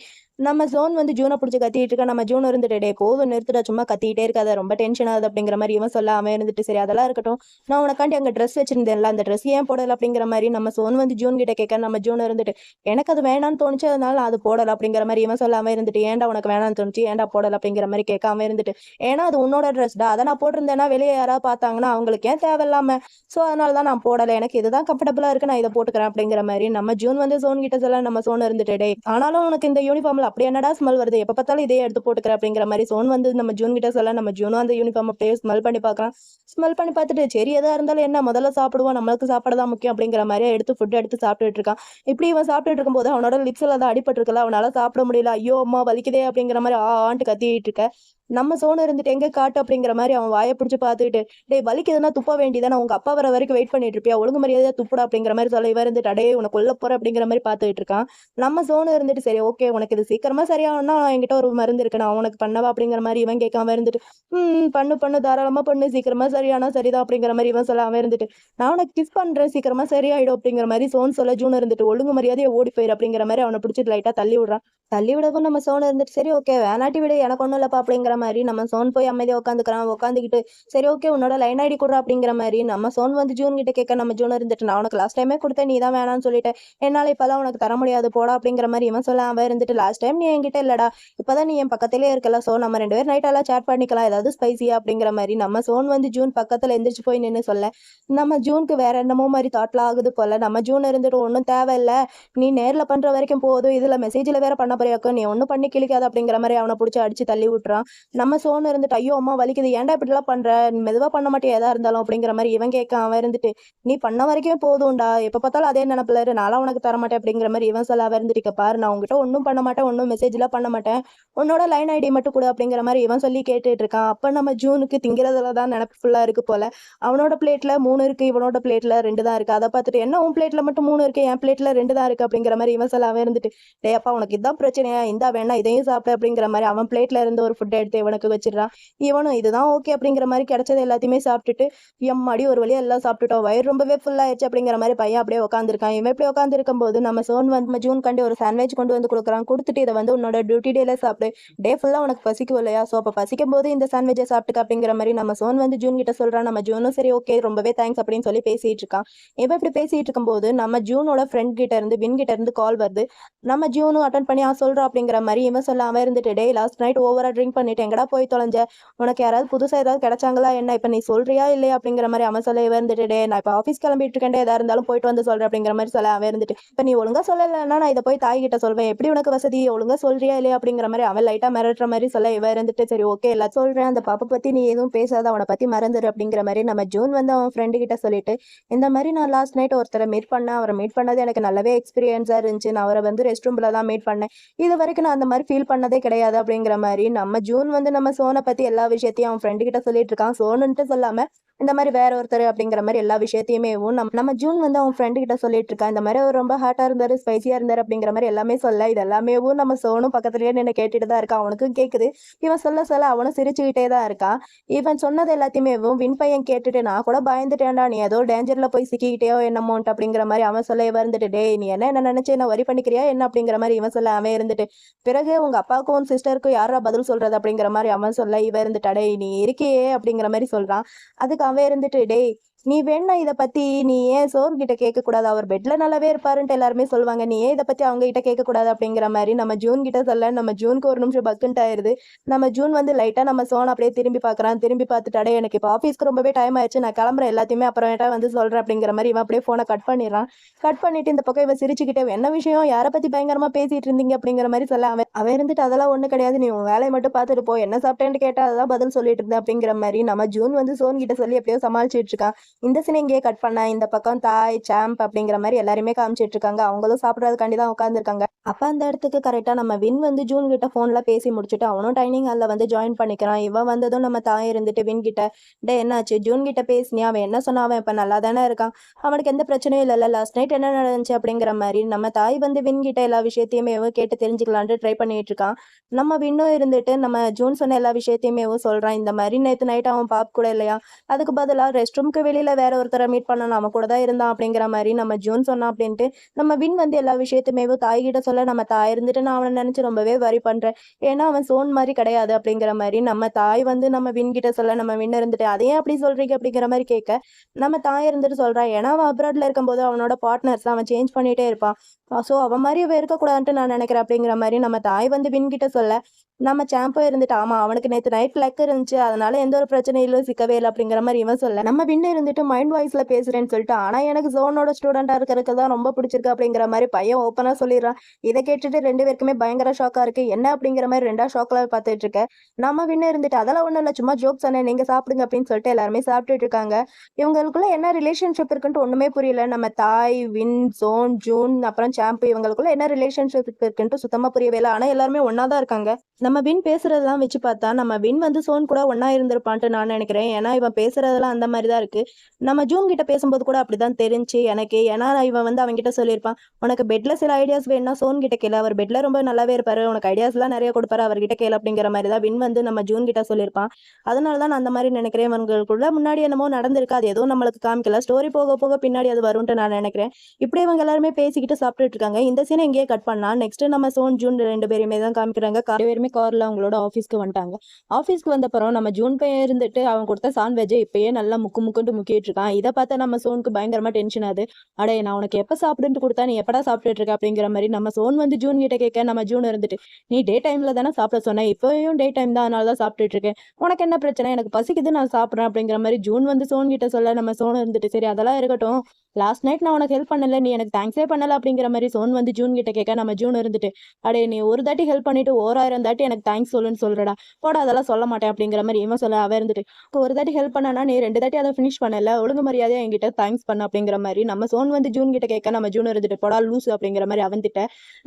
நம்ம ஜோன் வந்து ஜூனை பிடிச்சி கத்திட்டு இருக்கா. நம்ம ஜூன் இருந்துட்டு டே போதும் நிறுத்துடா, சும்மா கத்திட்டே இருக்காத, ரொம்ப டென்ஷன் ஆகுது அப்படிங்கிற மாதிரி இவன் சொல்ல, அவன் இருந்துட்டு சரி அதெல்லாம் இருக்கட்டும், நான் உனக்காண்டி அங்க ட்ரெஸ் வச்சிருந்தேன்ல அந்த ட்ரெஸ் ஏன் போடல அப்படிங்கிற மாதிரி நம்ம சோன் வந்து ஜூன் கிட்ட கேட்க, நம்ம ஜூன் இருந்துட்டு எனக்கு அது வேணான்னு தோணுச்சு அதனால நான் அது போடல அப்படிங்கிற மாதிரி இவன் சொல்ல, அவன் இருந்துட்டு ஏன்டா உனக்கு வேணான்னு தோணுச்சு ஏன்டா போடல அப்படிங்கிற மாதிரி கேட்க, அவன் இருந்துட்டு ஏன்னா அது உன்னோட ட்ரெஸ்டா, அதை நான் போட்டிருந்தேன்னா வெளியே யாராவது பார்த்தாங்கன்னா அவங்களுக்கு ஏன் தேவையில்லாம, ஸோ அதனால தான் நான் போடலை, எனக்கு இதுதான் கம்ஃபர்டபுளா இருக்கு நான் இதை போட்டுக்கிறேன் அப்படிங்கிற மாதிரி நம்ம ஜூன் வந்து சோன் கிட்ட சொல்ல, நம்ம சோன் இருந்துட்டு டே ஆனாலும் உனக்கு இந்த யூனிஃபார்ம்ல அப்படி என்னடா ஸ்மெல் வருது, எப்ப பார்த்தாலும் இதே எடுத்து போட்டுக்கிற அப்படிங்கிற மாதிரி சோன் வந்து நம்ம ஜூன் கிட்ட சொல்ல, நம்ம ஜூனும் அந்த யூனிஃபார்ம் அப்படியே ஸ்மெல் பண்ணி பார்க்கலாம். ஸ்மெல் பண்ணி பார்த்துட்டு சரி எதா இருந்தாலும் என்ன முதல்ல சாப்பிடுவோம், நம்மளுக்கு சாப்பாடு தான் முக்கியம் அப்படிங்கிற மாதிரி எடுத்து ஃபுட் எடுத்து சாப்பிட்டுட்டு இருக்கான். இப்படி இவன் சாப்பிட்டுட்டு இருக்கும்போது அவனோட லிப்ஸ்ல தான் அடிபட்டு இருக்கல, அவனால சாப்பிட முடியல, ஐயோ அம்மா வலிக்குதே அப்படிங்கிற மாதிரி ஆன்ட்டு கத்திட்டு இருக்க. நம்ம சோன இருந்துட்டு எங்க காட்டு அப்படிங்கிற மாதிரி அவன் வாயை பிடிச்சி பார்த்துக்கிட்டு டேய் வலிக்குதுன்னா துப்ப வேண்டியதானே, உங்க அப்பா வர வரைக்கும் வெயிட் பண்ணிட்டு இருப்பியா, ஒழுங்கு மரியாதையா துப்புடா அப்படிங்கிற மாதிரி சொல்ல, இவன் இருந்துட்டு அடே உனக்கு கொல்ல போற அப்படிங்கிற மாதிரி பார்த்துட்டு இருக்கான். நம்ம சோன இருந்துட்டு சரி ஓகே உனக்கு இது சீக்கிரமா சரியாகணும்னா என்கிட்ட ஒரு மருந்து இருக்கு நான் உனக்கு பண்ணவா அப்படிங்கிற மாதிரி இவன் கேட்க, அவன் இருந்துட்டு பண்ணு பண்ணு தாராளமா பண்ணு, சீக்கிரமா சரியானா சரிதான் அப்படிங்கிற மாதிரி இவன் சொல்ல, அவன் இருந்துட்டு நான் உனக்கு கிஸ் பண்றேன் சீக்கிரமா சரியாயிடும் அப்படிங்கிற மாதிரி சோன் சொல்ல, ஜூன் இருந்துட்டு ஒழுங்கு மரியாதையை ஓடி போயிரு அப்படிங்கிற மாதிரி அவனை பிடிச்சிட்டு லைட்டா தள்ளி விடுறான். தள்ளி விடவும் நம்ம சோன் இருந்துட்டு சரி ஓகே வேணாட்டி விட எனக்கு ஒன்றும் இல்லப்பா அப்படிங்கிற மாதிரி நம்ம சோன் போய் அமைதியாக உட்காந்துக்கிறான். உட்காந்துக்கிட்டு சரி ஓகே உன்னோட லைன் ஐடி கொடுறா அப்படிங்கிற மாதிரி நம்ம சோன் வந்து ஜூன் கிட்ட கேட்க, நம்ம ஜூன் இருந்துட்டு நான் உனக்கு லாஸ்ட் டைமே கொடுத்தேன் நீ தான் வேணான்னு சொல்லிட்டேன், என்னால் இப்போதான் உனக்கு தர முடியாது போடா அப்படிங்கிற மாதிரி இவன் சொல்ல, அவன் இருந்துட்டு லாஸ்ட் டைம் நீ என்கிட்ட இல்லடா, இப்போதான் நீ என் பக்கத்திலே இருக்கல, ஸோ நம்ம 2 பேர் நைட்டெல்லாம் சேட் பண்ணிக்கலாம் ஏதாவது ஸ்பைசியா அப்படிங்கிற மாதிரி நம்ம சோன் வந்து ஜூன் பக்கத்தில் எந்திரிச்சு போய் நின்று சொல்ல, நம்ம ஜூனுக்கு வேற என்னமோ மாதிரி தாட்லாம் ஆகுது போல. நம்ம ஜூன் இருந்துட்டு ஒன்றும் தேவையில்லை, நீ நேரில் பண்ணுற வரைக்கும் போதும், இதில் மெசேஜில் வேற பண்ண போறியாக்கும், நீ ஒன்றும் பண்ணி கிளிக்காது அப்படிங்கிற மாதிரி அவனை பிடிச்சி அடிச்சு தள்ளி விட்டுறான். நம்ம சோன் இருந்துட்டு ஐயோ அம்மா வலிக்குது ஏன்டா இப்படிலாம் பண்ற, மெதுவா பண்ண மாட்டேன் எதா இருந்தாலும் அப்படிங்கிற மாதிரி இவன் கேட்க, அவன் இருந்துட்டு நீ பண்ண வரைக்கும் போதும்டா, எப்ப பார்த்தாலும் அதே நினைப்புல இரு, நானும் உனக்கு தர மாட்டேன் அப்படிங்கிற மாதிரி இவன் சொல்ல, அவன் இருந்துட்டு பாரு நான் உங்ககிட்ட ஒன்றும் பண்ண மாட்டேன், ஒன்றும் மெசேஜ்லாம் பண்ண மாட்டேன், உன்னோட லைன் ஐடி மட்டும் கொடு அப்படிங்கிற மாதிரி இவன் சொல்லி கேட்டுட்டு இருக்கான். அப்ப நம்ம ஜூனுக்கு திங்கிறதுல தான் நினைப்பு ஃபுல்லா இருக்கு போல. அவனோட பிளேட்ல 3 இருக்கு, இவனோட பிளேட்ல 2 தான் இருக்கு. அதை பார்த்துட்டு என்ன உன் பிளேட்ல மட்டும் 3 இருக்கு என் பிளேட்ல 2 தான் இருக்கு அப்படிங்கிற மாதிரி இவன் சொல்ல, அவன் இருந்துட்டு டே அப்பா உனக்கு இதான் பிரச்சனையா, இந்தா வேணா இதையும் சாப்பிட்டு அப்படிங்கிற மாதிரி அவன் பிளேட்ல இருந்து ஒரு ஃபுட் எடுத்து இவனுக்கு வச்சிடறான். இவனும் இதுதான் ஓகே அப்படிங்கிற மாதிரி கிடைச்சது எல்லாத்தையுமே சாப்பிட்டுட்டு எம்மாடி ஒரு வழியா எல்லாம் சாப்பிட்டுட்டோம், வயிறு ரொம்பவே ஃபுல் ஆயிடுச்சு அப்படிங்கிற மாதிரி பையன் அப்படியே உட்காந்துருக்கான். இவன் இப்படி உட்காந்துருக்கும் போது நம்ம சோன் வந்து ஜூன் கண்டி ஒரு சாண்ட்விச் கொண்டு வந்து கொடுக்குறான். கொடுத்துட்டு இதை வந்து உன்னோட டியூட்டி டேல சாப்பிடு, டே ஃபுல்லா உனக்கு பசிக்கும் இல்லையா, ஸோ அப்போ பசிக்கும் போது இந்த சாண்ட்விச்சை சாப்பிட்டுக்க அப்படிங்கிற மாதிரி நம்ம சோன் வந்து ஜூன் கிட்ட சொல்றான். நம்ம ஜூனும் சரி ஓகே ரொம்பவே தேங்க்ஸ் அப்படின்னு சொல்லி பேசிட்டு இருக்கான். இவன் இப்படி பேசிட்டு இருக்கும்போது நம்ம ஜூனோட ஃப்ரெண்ட் கிட்ட இருந்து வின் கிட்ட இருந்து கால் வருது. நம்ம ஜூனும் அட்டன் பண்ணி சொல்றோம் அப்படிங்கிற மாதிரி இவன் சொல்ல அவன் இருந்துட்டு டே லாஸ்ட் நைட் ஓவரா ட்ரிங்க் பண்ணிட்டு எங்கடா போய் தொலைஞ்ச, உனக்கு யாராவது புதுசா ஏதாவது கிடைச்சாங்களா என்ன, இப்ப நீ சொல்றியா இல்லையா அப்படிங்கிற மாதிரி அவன் சொல்ல இவன் இருந்துட்டு டே நான் இப்போ ஆஃபீஸ் கிளம்பிட்டு இருக்கேன், எதா இருந்தாலும் போயிட்டு வந்து சொல்றேன் அப்படிங்கிற மாதிரி சொல்ல அவன் இருந்துட்டு இப்ப நீ ஒழுங்கா சொல்லலைன்னா நான் இதை போய் தாய் கிட்ட சொல்வேன், எப்படி உனக்கு வசதி, ஒழுங்கா சொல்றியா இல்லையா அப்படிங்கிற மாதிரி அவன் லைட்டா மிரட்டுற மாதிரி சொல்ல இவன் இருந்துட்டு சரி ஓகே எல்லாம் சொல்றேன், அந்த பாப்பை பத்தி நீ எதுவும் பேசாத, அவனை பத்தி மறந்துரு அப்படிங்கிற மாதிரி நம்ம ஜூன் வந்து அவன் ஃப்ரெண்டு கிட்ட சொல்லிட்டு இந்த மாதிரி நான் லாஸ்ட் நைட் ஒருத்தரை மீட் பண்ணேன், அவரை மீட் பண்ணது எனக்கு நல்லாவே எக்ஸ்பீரியன்ஸா இருந்துச்சு, நான் அவரை வந்து ரெஸ்ட் ரூம்ல தான் மீட் பண்ணேன், இது வரைக்கும் நான் அந்த மாதிரி ஃபீல் பண்ணதே கிடையாது அப்படிங்கிற மாதிரி நம்ம ஜூன் வந்து நம்ம சோனை பத்தி எல்லா விஷயத்தையும் அவன் ஃப்ரெண்டு கிட்ட சொல்லிட்டு இருக்கான். சோனுன்ட்டு சொல்லாம இந்த மாதிரி வேற ஒருத்தர் அப்படிங்கிற மாதிரி எல்லா விஷயத்தையுமே நம்ம ஜூன் வந்து அவன் ஃப்ரெண்டு கிட்ட சொல்லிட்டு இருக்கான். இந்த மாதிரி அவர் ரொம்ப ஹாட்டா இருந்தாரு, ஸ்பைசியா இருந்தாரு அப்படிங்கிற மாதிரி எல்லாமே சொல்ல இது எல்லாமே நம்ம சோனும் பக்கத்துலயே நின்று கேட்டுட்டு தான் இருக்கான். அவனுக்கும் கேக்குது. இவன் சொல்ல சொல்ல அவனும் சிரிச்சுக்கிட்டே தான் இருக்கான். இவன் சொன்னது எல்லாத்தையுமே வின் பையன் கேட்டுட்டு நான் கூட பயந்துட்டேன்டா, நீ ஏதோ டேஞ்சர்ல போய் சிக்கிக்கிட்டேயோ என்னமோன்ட்டு அப்படிங்கிற மாதிரி அவன் சொல்ல இவன் இருந்துட்டு டே நீ என்ன நினைச்சு என்ன வரி பண்ணிக்கிறியா என்ன அப்படிங்கிற மாதிரி இவன் சொல்ல அவன் இருந்துட்டு பிறகு உங்க அப்பாவுக்கும் உன் சிஸ்டருக்கும் யாரா பதில் சொல்றது அப்படிங்கிற மாதிரி அவன் சொல்ல இவன் இருந்துட்டு டே நீ இருக்கியே அப்படிங்கிற மாதிரி சொல்றான். அதுக்கு அவன் இருந்துட்டு டேய் நீ வேணா இதை பத்தி நீ ஏன் சோன் கிட்ட கேட்க கூடாது, அவர் பெட்ல நல்லாவே இருப்பாருன்ட்டு எல்லாருமே சொல்லுவாங்க, நீ ஏன் இதை பத்தி அவங்க கிட்ட கேட்க கூடாது அப்படிங்கிற மாதிரி நம்ம ஜூன் கிட்ட சொல்ல நம்ம ஜூனுக்கு ஒரு நிமிஷம் பக்குன்ட்டு ஆயிருது. நம்ம ஜூன் வந்து லைட்டா நம்ம சோன் அப்படியே திரும்பி பாக்குறான். திரும்பி பார்த்துட்டாடே எனக்கு இப்போ ஆஃபீஸ்க்கு ரொம்பவே டைம் ஆயிடுச்சு, நான் கிளம்புறேன், எல்லாத்தையுமே அப்புறமேட்டா வந்து சொல்றேன் அப்படிங்கிற மாதிரி இவன் அப்படியே போனை கட் பண்ணிடுறான். கட் பண்ணிட்டு இந்த பக்கம் இவன் சிரிச்சுக்கிட்டே என்ன விஷயம் யாரை பத்தி பயங்கரமா பேசிட்டு இருந்தீங்க அப்படிங்கிற மாதிரி சொல்ல அவன் இருந்துட்டு அதெல்லாம் ஒண்ணு கிடையாது, நீ உன் வேலையை மட்டும் பார்த்துட்டு போ, என்ன சாப்பிட்டேன்னு கேட்டா அதான் பதில் சொல்லிட்டு இருந்தேன் அப்படிங்கிற மாதிரி நம்ம ஜூன் வந்து சோன் கிட்ட சொல்லி எப்படியோ சமாளிச்சுட்டு இருக்கான். இந்த சீனை இங்கேயே கட் பண்ண இந்த பக்கம் தாய் சாம்ப் அப்படிங்கிற மாதிரி எல்லாருமே காமிச்சிட்டு இருக்காங்க. அவங்களும் சாப்பிட்றதுக்காண்டி தான் உட்காந்துருக்காங்க. அப்ப அந்த இடத்துக்கு கரெக்டா நம்ம வின் வந்து ஜூன் கிட்ட போன்ல பேசி முடிச்சுட்டு அவனும் டைனிங் ஹால்ல வந்து ஜாயின் பண்ணிக்கிறான். இவன் வந்ததும் நம்ம தாய் இருந்துட்டு வின் கிட்ட டே என்னாச்சு ஜூன் கிட்ட பேசினியா, அவன் என்ன சொன்னா, அவன் இப்ப நல்லா தானே இருக்கான், அவனுக்கு எந்த பிரச்சனையும் இல்லைல்ல, லாஸ்ட் நைட் என்ன நடந்துச்சு அப்படிங்கிற மாதிரி நம்ம தாய் வந்து வின் கிட்ட எல்லா விஷயத்தையுமே கேட்டு தெரிஞ்சுக்கலான்ட்டு ட்ரை பண்ணிட்டு இருக்கான். நம்ம வின்னும் இருந்துட்டு நம்ம ஜூன் சொன்ன எல்லா விஷயத்தையுமே சொல்றான். இந்த மாதிரி நேற்று நைட் அவன் பாப் கூட இல்லையா, அதுக்கு பதிலாக ரெஸ்ட் ரூம்க்கு வெளியில வேற ஒருத்தரை மீட் பண்ண அவன் கூட தான் இருந்தான் அப்படிங்கிற மாதிரி நம்ம ஜூன் சொன்னான் அப்படின்ட்டு நம்ம வின் வந்து எல்லா விஷயத்தையுமே தாய்கிட்ட சொல்ல நம்ம தாய் இருந்துட்டு நான் அவனை நினைச்சு ரொம்பவே வரி பண்றேன், ஏன்னா அவன் சோன் மாதிரி கிடையாது அப்படிங்கிற மாதிரி நம்ம தாய் வந்து நம்ம வின் கிட்ட சொல்ல நம்ம வின் இருந்துட்டு அதையே அப்படி சொல்றீங்க அப்படிங்கிற மாதிரி கேட்க நம்ம தாய் இருந்துட்டு சொல்றான், ஏன்னா அவன் அப்ராட்ல இருக்கும்போது அவனோட பார்ட்னர்ஸ் அவன் சேஞ்ச் பண்ணிட்டே இருப்பான், ஸோ அவன் மாதிரி இருக்கக்கூடாதுன்ட்டு நான் நினைக்கிறேன் அப்படிங்கிற மாதிரி நம்ம தாய் வந்து வின் கிட்ட சொல்ல நம்ம சாம்போ இருந்துட்டு ஆமா அவனுக்கு நேற்று நைட் லக் இருந்துச்சு, அதனால எந்த ஒரு பிரச்சனையிலும் சிக்கவே இல்லை அப்படிங்கிற மாதிரி இவன் சொல்ல நம்ம வின் இருந்துட்டு மைண்ட் வாய்ஸ்ல பேசுறேன்னு சொல்லிட்டு ஆனா எனக்கு ஜோனோட ஸ்டூடெண்டா இருக்கிறதுக்கு தான் ரொம்ப பிடிச்சிருக்கு அப்படிங்கிற மாதிரி பையன் ஓப்பனா சொல்லிடுறான். இதை கேட்டுட்டு ரெண்டு பேருக்குமே பயங்கர ஷாக்கா இருக்கு. என்ன அப்படிங்கிற மாதிரி ரெண்டா ஷாக்ல பார்த்துட்டு இருக்க நம்ம வின் இருந்துட்டு அதெல்லாம் ஒண்ணும் இல்லை சும்மா ஜோக்ஸ் தானே நீங்க சாப்பிடுங்க அப்படின்னு சொல்லிட்டு எல்லாருமே சாப்பிட்டுட்டு இருக்காங்க. இவங்களுக்குள்ள என்ன ரிலேஷன்ஷிப் இருக்குன்ட்டு ஒண்ணுமே புரியல. நம்ம தாய் வின் ஜோன் ஜூன் அப்புறம் சாம்பு இவங்களுக்குள்ள என்ன ரிலேஷன்ஷிப் இருக்குன்ட்டு சுத்தமா புரியவே இல்லை. ஆனா எல்லாருமே ஒன்னாதான் இருக்காங்க. நம்ம வின் பேசுறதெல்லாம் வச்சு பார்த்தா நம்ம வின் வந்து சோன் கூட ஒன்னா இருந்திருப்பான்ட்டு நான் நினைக்கிறேன். ஏன்னா இவன் பேசுறதெல்லாம் அந்த மாதிரி தான் இருக்கு. நம்ம ஜூன் கிட்ட பேசும்போது கூட அப்படிதான் தெரிஞ்சு எனக்கு. ஏன்னா இவன் வந்து அவங்க கிட்ட சொல்லியிருப்பான், உனக்கு பெட்ல சில ஐடியாஸ் வேணும்னா சோன் கிட்ட கேளு, அவர் பெட்ல ரொம்ப நல்லாவே இருப்பாரு, உனக்கு ஐடியாஸ் எல்லாம் நிறைய கொடுப்பாரு, அவர்கிட்ட கேளு அப்படிங்கிற மாதிரி தான் வின் வந்து நம்ம ஜூன் கிட்ட சொல்லியிருப்பான். அதனாலதான் நான் அந்த மாதிரி நினைக்கிறேன். இவங்களுக்குள்ள முன்னாடி என்னமோ நடந்திருக்கு, அது எதுவும் நம்மளுக்கு காமிக்கல, ஸ்டோரி போக போக பின்னாடி அது வரும்ட்டு நான் நினைக்கிறேன். இப்படி இவங்க எல்லாருமே பேசிக்கிட்டு சாப்பிட்டுட்டு இருக்காங்க. இந்த சீனை இங்கேயே கட் பண்ணா நெக்ஸ்ட் நம்ம சோன் ஜூன் ரெண்டு பேருமே தான் காமிக்கிறாங்க. பேருமே கார்ல அவங்களோட ஆஃபீஸ்க்கு வந்துட்டாங்க. ஆஃபீஸ்க்கு வந்தப்பறம் நம்ம ஜூன் பையன் இருந்துட்டு அவன் கொடுத்த சாண்ட்விட்சை இப்பயே நல்லா முக்குன்ட்டு முக்கிட்டு இருக்கான். இதை பார்த்தா நம்ம சோனுக்கு பயங்கரமா டென்ஷன் ஆகுது. அடே நான் உனக்கு எப்ப சாப்பிடுன்னு கொடுத்தா நீ எப்படா சாப்பிட்டுட்டு இருக்க அப்படிங்கிற மாதிரி நம்ம சோன் வந்து ஜூன் கிட்ட கேட்க நம்ம ஜூன் இருந்துட்டு நீ டே டைம்ல தானே சாப்பிட சொன்னேன், இப்பயும் டே டைம் தான், அதனால தான் சாப்பிட்டுட்டு இருக்கேன், உனக்கு என்ன பிரச்சனை, எனக்கு பசிக்குது நான் சாப்பிட்றேன் அப்படிங்கிற மாதிரி ஜூன் வந்து சோன் கிட்ட சொல்ல நம்ம சோன் இருந்துட்டு சரி அதெல்லாம் இருக்கட்டும், லாஸ்ட் நைட் நான் உனக்கு ஹெல்ப் பண்ணல, நீ எனக்கு தேங்க்ஸே பண்ணல அப்படிங்கிற மாதிரி சோன் வந்து ஜூன் கிட்ட கேட்க நம்ம ஜூன் இருந்துட்டு அடே நீ ஒரு தாட்டி ஹெல்ப் பண்ணிட்டு 1000 தாட்டி எனக்கு தேங்க்ஸ் சொல்லுன்னு சொல்றடா, போட அதெல்லாம் சொல்ல மாட்டேன் அப்படிங்கிற மாதிரி இவன் சொல்ல அவ இருந்துட்டு ஒரு தாட்டி ஹெல்ப் பண்ணனா நீ 2 தாட்டி அதை ஃபினிஷ் பண்ணல, பண்ணல, ஒழுங்கு மரியாதையா என்கிட்ட தேங்க்ஸ் பண்ணு அப்படிங்கிற மாதிரி நம்ம சோன் வந்து ஜூன் கிட்ட கேட்க, நம்ம ஜூன் இருந்துட்டு போடா லூசு அப்படிங்கிற மாதிரி அவன்கிட்ட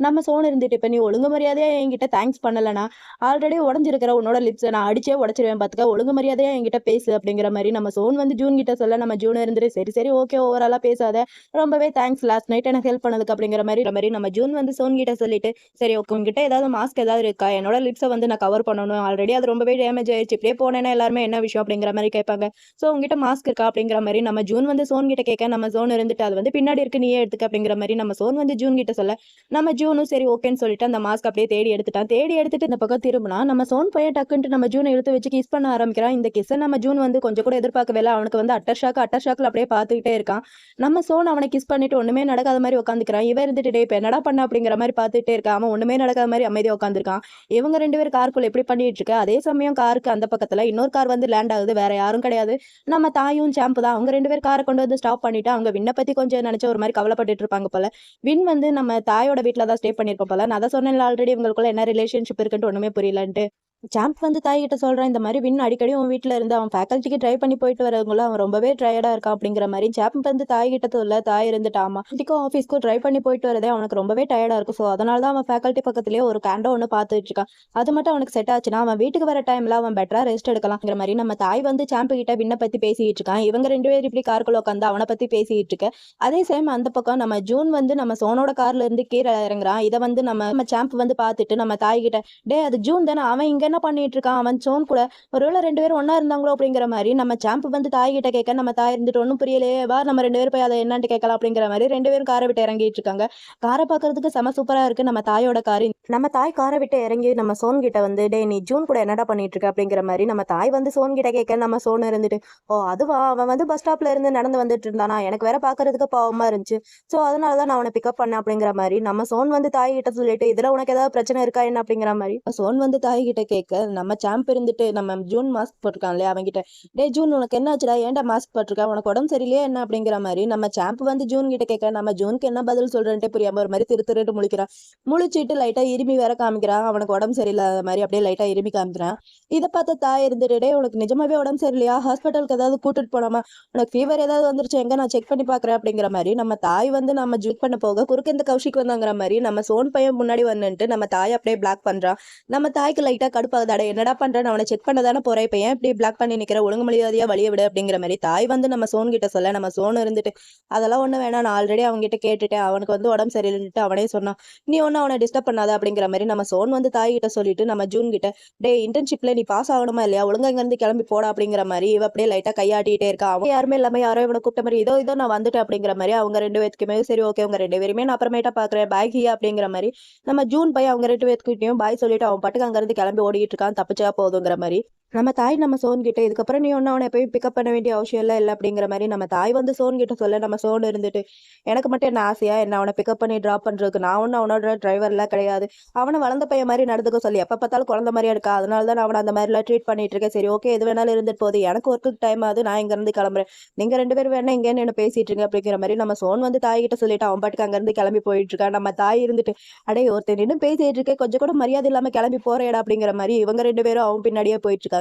நம்ம சோன் இருந்துட்டு, இப்ப நீ ஒழுங்கு மரியாதையா என்கிட்ட தேங்க்ஸ் பண்ணலனா ஆல்ரெடி உடஞ்சிருக்கிற உன்னோட லிப்ஸை நான் அடிச்சே உடச்சிருவேன் பாத்துக்க, ஒழுங்கு மரியாதையா என்கிட்ட பேசு அப்படிங்கிற மாதிரி நம்ம சோன் வந்து ஜூன் கிட்ட சொல்ல, நம்ம ஜூன் இருந்துட்டு சரி சரி ஓகே ஓவராலா பேசாத, ரொம்பவே தேங்க்ஸ் லாஸ்ட் நைட் எனக்கு ஹெல்ப் பண்ணதுக்கு அப்படிங்கிற மாதிரி நம்ம ஜூன் வந்து சோன் கிட்ட சொல்லிட்டு, சரி ஓகே உங்ககிட்ட ஏதாவது மாஸ்க் ஏதாவது இருக்கா, என்னோட லிப்ஸை வந்து நான் கவர் பண்ணணும், ஆல்ரெடி அது ரொம்பவே டேமேஜ் ஆயிடுச்சு, இப்படியே போனேன்னா எல்லாருமே என்ன விஷயம் அப்படிங்கிற மாதிரி கேட்பாங்க. ஸோ உங்ககிட்ட மாஸ்க் இருக்கா அப்படிங்கிற மாதிரி நம்ம ஜூன் வந்து சோன் கிட்ட கேட்க, நம்ம சோன் இருந்துட்டு அது வந்து பின்னாடி இருக்கு நீயே எடுத்துக்க அப்படிங்கிற மாதிரி நம்ம சோன் வந்து ஜூன் கிட்ட சொல்ல, நம்ம ஜூனும் சரி ஓகேன்னு சொல்லிட்டு அந்த மாஸ்க் அப்படியே தேடி எடுத்துட்டான். தேடி எடுத்துட்டு இந்த பக்கம் திரும்பினா நம்ம சோன் பையன் டக்குன்ட்டு நம்ம ஜூனை இழுத்து வச்சு கிஸ் பண்ண ஆரம்பிக்கிறான். இந்த கிஸ்ஸை நம்ம ஜூன் வந்து கொஞ்சம் கூட எதிர்பார்க்கவே இல்லை. அவனுக்கு வந்து அட்டர் ஷாக்ல அப்படியே பார்த்துக்கிட்டே இருக்கான். நம்ம சோன் அவனை கிஸ் பண்ணிட்டு ஒண்ணுமே நடக்காத மாதிரி உட்காந்துக்கிறான். இவன் இருந்துட்டு டேய் இப்ப என்னடா பண்ண அப்படிங்கிற மாதிரி பார்த்துட்டே இருக்கான். அவன் ஒண்ணுமே நடக்காத மாதிரி அமைதியா உட்காந்துருக்கான். இவங்க 2 பேரும் காருக்குள்ள எப்படி பண்ணிட்டு இருக்க, அதே சமயம் காருக்கு அந்த பக்கத்துல இன்னொரு கார் வந்து லேண்ட் ஆகுது. வேற யாரும் கிடையாது, நம்ம தாயும் சாம்பு தான். அவங்க 2 பேர் காரை கொண்டு வந்து ஸ்டாப் பண்ணிட்டு அவங்க விண்ண பத்தி கொஞ்சம் நினைச்ச ஒரு மாதிரி கவலைப்பட்டுட்டு இருப்பாங்க போல. வின் வந்து நம்ம தாயோட வீட்டுல தான் ஸ்டே பண்ணிருப்போம் போல. நான் தான் சொன்னேன் ஆல்ரெடி இவங்களுக்குள்ள என்ன ரிலேஷன்ஷிப் இருக்குன்னு ஒண்ணுமே புரியலன்ட்டு. சாம்ப் வந்து தாய்கிட்ட சொல்றான், இந்த மாதிரி வின் அடிக்கடி உன் வீட்டில் இருந்து அவன் ஃபேக்கல்ட்டிக்கு ட்ரை பண்ணி போயிட்டு வரவங்களும் அவன் ரொம்பவே டயர்டா இருக்கான் அப்படிங்கிற மாதிரி சாம்ப் வந்து தாய்கிட்ட சொல்ல, தாய் இருந்துட்டாமா இதுக்கும் ஆஃபீஸ்க்கும் ட்ரை பண்ணி போயிட்டு வரதே அவனுக்கு ரொம்பவே டயர்டா இருக்கும். ஸோ அதனால தான் அவன் ஃபேக்கல்ட்டி பக்கத்துலேயே ஒரு கேண்டோ ஒன்று பார்த்துட்டு இருக்கான். அது மட்டும் அவனுக்கு செட் ஆச்சுன்னா அவன் வீட்டுக்கு வர டைம்ல அவன் பெட்டரா ரெஸ்ட் எடுக்கலாம்ங்கிற மாதிரி நம்ம தாய் வந்து சாம்ப் கிட்ட வின்னை பத்தி பேசிட்டு இருக்கான். இவங்க 2 பேர் இப்படி காருக்குள்ள உட்காந்து அவனை பத்தி பேசிட்டு இருக்க. அதே சேம் அந்த பக்கம் நம்ம ஜூன் வந்து நம்ம சோனோட கார்ல இருந்து கீழே இறங்குறான். இதை வந்து நம்ம சாம்ப் வந்து பார்த்துட்டு நம்ம தாய் கிட்ட, டே அது ஜூன் தானே, அவன் இங்க என்ன பண்ணிட்டு இருக்கான், அவன் சோன் கூட ஒருவேளை 2 பேரும் ஒன்னா இருந்தாங்களோ அப்படிங்கிற மாதிரி நம்ம சாம்ப் வந்து தாய் கிட்ட கேட்க, நம்ம தாய் இருந்துட்டு ஒன்றும் புரியலையே, வா நம்ம 2 பேரும் போய் அதை என்னன்னு கேட்கலாம் அப்படிங்கிற மாதிரி 2 பேரும் காரை விட்டு இறங்கிட்டு இருக்காங்க. காரை பார்க்கறதுக்கு செம சூப்பரா இருக்கு நம்ம தாயோட கார். நம்ம தாய் காரை விட்டு இறங்கி நம்ம சோன் கிட்ட வந்து, டே நீ ஜூன் கூட என்னடா பண்ணிட்டு இருக்க அப்படிங்கிற மாதிரி நம்ம தாய் வந்து சோன் கிட்ட கேட்க, நம்ம சோன் இருந்துட்டு, ஓ அதுவா, அவன் வந்து பஸ் ஸ்டாப்ல இருந்து நடந்து வந்துட்டு இருந்தானா, எனக்கு வேற பாக்குறதுக்கு பாவமா இருந்துச்சு, ஸோ அதனாலதான் நான் அவனை பிக்கப் பண்ணேன் அப்படிங்கிற மாதிரி நம்ம சோன் வந்து தாய் கிட்ட சொல்லிட்டு, இதுல உனக்கு ஏதாவது பிரச்சனை இருக்கா என்ன அப்படிங்கிற மாதிரி சோன் வந்து தாய் கிட்ட கேட்க, நம்ம சாம்ப் இருந்துட்டு நம்ம ஜூன் மாஸ்க் போட்டிருக்கான் இல்லையா அவன்கிட்ட, டே ஜூன் உனக்கு என்ன ஆச்சுடா, ஏன்டா மாஸ்க் போட்டிருக்க, உனக்கு உடம்பு சரியில்லையே என்ன அப்படிங்கிற மாதிரி நம்ம சாம்ப் வந்து ஜூன் கிட்ட கேட்க, நம்ம ஜூனுக்கு என்ன பதில் சொல்றேன்ட்டு புரியாம ஒரு மாதிரி திருட்டு முழிக்கிறான். முழிச்சிட்டு லைட்டா இருமி வேற காமிக்கிறான். அவனுக்கு உடம்பு சரியில்லாத மாதிரி அப்படியே லைட்டா இருமி காமிக்கிறான். இதை பார்த்த தாய் இருந்துட்டு, டே உனக்கு நிஜமாவே உடம்பு சரியில்லையா, ஹாஸ்பிட்டலுக்கு ஏதாவது கூட்டிட்டு போனாமா, உனக்கு ஃபீவர் ஏதாவது வந்துருச்சு எங்க, நான் செக் பண்ணி பாக்குறேன் அப்படிங்கிற மாதிரி நம்ம தாய் வந்து நம்ம செக் பண்ண போக குறுக்க இந்த கௌஷிக் வந்தாங்கிற மாதிரி நம்ம சோன் பையன் முன்னாடி வந்துட்டு நம்ம தாய் அப்படியே பிளாக் பண்றான். நம்ம தாய்க்கு லைட்டா கடுப்பாகுது, அட என்னடா பண்றேன், அவனை செக் பண்ணதானே போறேன், இப்ப ஏன் இப்படி பிளாக் பண்ணி நிக்கிற, ஒழுங்கு மரியாதையா வழிய விடு அப்படிங்கிற மாதிரி தாய் வந்து நம்ம சோன் கிட்ட சொல்ல, நம்ம சோன் இருந்துட்டு அதெல்லாம் ஒண்ணு வேணாம், நான் ஆல்ரெடி அவங்க கிட்ட கேட்டுட்டேன், அவனுக்கு வந்து உடம்பு சரியில்லைன்ட்டு அவனே சொன்னான், நீ ஒன்னும் அவனை டிஸ்டர்ப் பண்ணாத அப்படிங்கிற மாதிரி நம்ம சோன் வந்து தாய் கிட்ட சொல்லிட்டு நம்ம ஜூன் கிட்ட, டே இன்டர்ன்ஷிப்ல நீ பாஸ் ஆகணுமா இல்லையா, ஒழுங்கா இங்க இருந்து கிளம்பி போடா அப்படிங்கிற மாதிரி இவ அப்படியே லைட்டா கையாட்டிட்டே இருக்கா. அவன் யாருமே இல்லாம யாரோ இவனை கூப்பிட்ட மாதிரி இதோ நான் வந்துட்டேன் அப்படிங்கிற மாதிரி அவங்க 2 பேருக்குமே சரி ஓகே உங்க 2 பேருமே நான் அப்புறமேட்டா பாக்குறேன் பாய் ஹியா அப்படிங்கிற மாதிரி நம்ம ஜூன் பையன் அவங்க 2 பேருக்கிட்டையும் பாய் சொல்லிட்டு அவன் பாட்டுக்கு அங்க இருந்து கிளம்பி ஓடிட்டு இருக்கான். தப்பிச்சா போதுங்கிற மாதிரி நம்ம தாய் நம்ம சோன் கிட்ட, இதுக்கப்புறம் நீ ஒன்னும் அவனை போய் பிக்கப் பண்ண வேண்டிய அவசியம் இல்லை அப்படிங்கிற மாதிரி நம்ம தாய் வந்து சோன் கிட்ட சொல்ல, நம்ம சோன் இருந்துட்டு, எனக்கு மட்டும் என்ன ஆசையா என்ன அவனை பிக்கப் பண்ணி டிராப் பண்றதுக்கு, நான் ஒன்னும் அவனோட டிரைவர்லாம் கிடையாது, அவனை வளர்ந்த பையன் மாதிரி நடந்துக்க சொல்லி எப்ப பார்த்தாலும் குழந்தை மாதிரியா இருக்கா, அதனால தான் நான் அவனை அந்த மாதிரிலாம் ட்ரீட் பண்ணிட்டு இருக்கேன். சரி ஓகே எது வேணாலும் இருந்துட்டு போகுது, எனக்கு ஒர்க்குக்கு டைம் ஆகுது, நான் இங்க இருந்து கிளம்புறேன், நீங்க 2 பேரும் வேணா இங்கேன்னு என்ன பேசிட்டு இருங்க அப்படிங்கிற மாதிரி நம்ம சோன் வந்து தாய் கிட்ட சொல்லிட்டு அவன் பாட்டுக்கு அங்க இருந்து கிளம்பி போயிட்டு இருக்கான். நம்ம தாய் இருந்துட்டு, அடே ஒருத்தர் நின்று பேசிட்டு இருக்கேன், கொஞ்சம் கூட மரியாதை இல்லாம கிளம்பி போறேடா அப்படிங்கிற மாதிரி இவங்க 2 பேரும் அவன் பின்னாடியே போயிட்டு இருக்காங்க.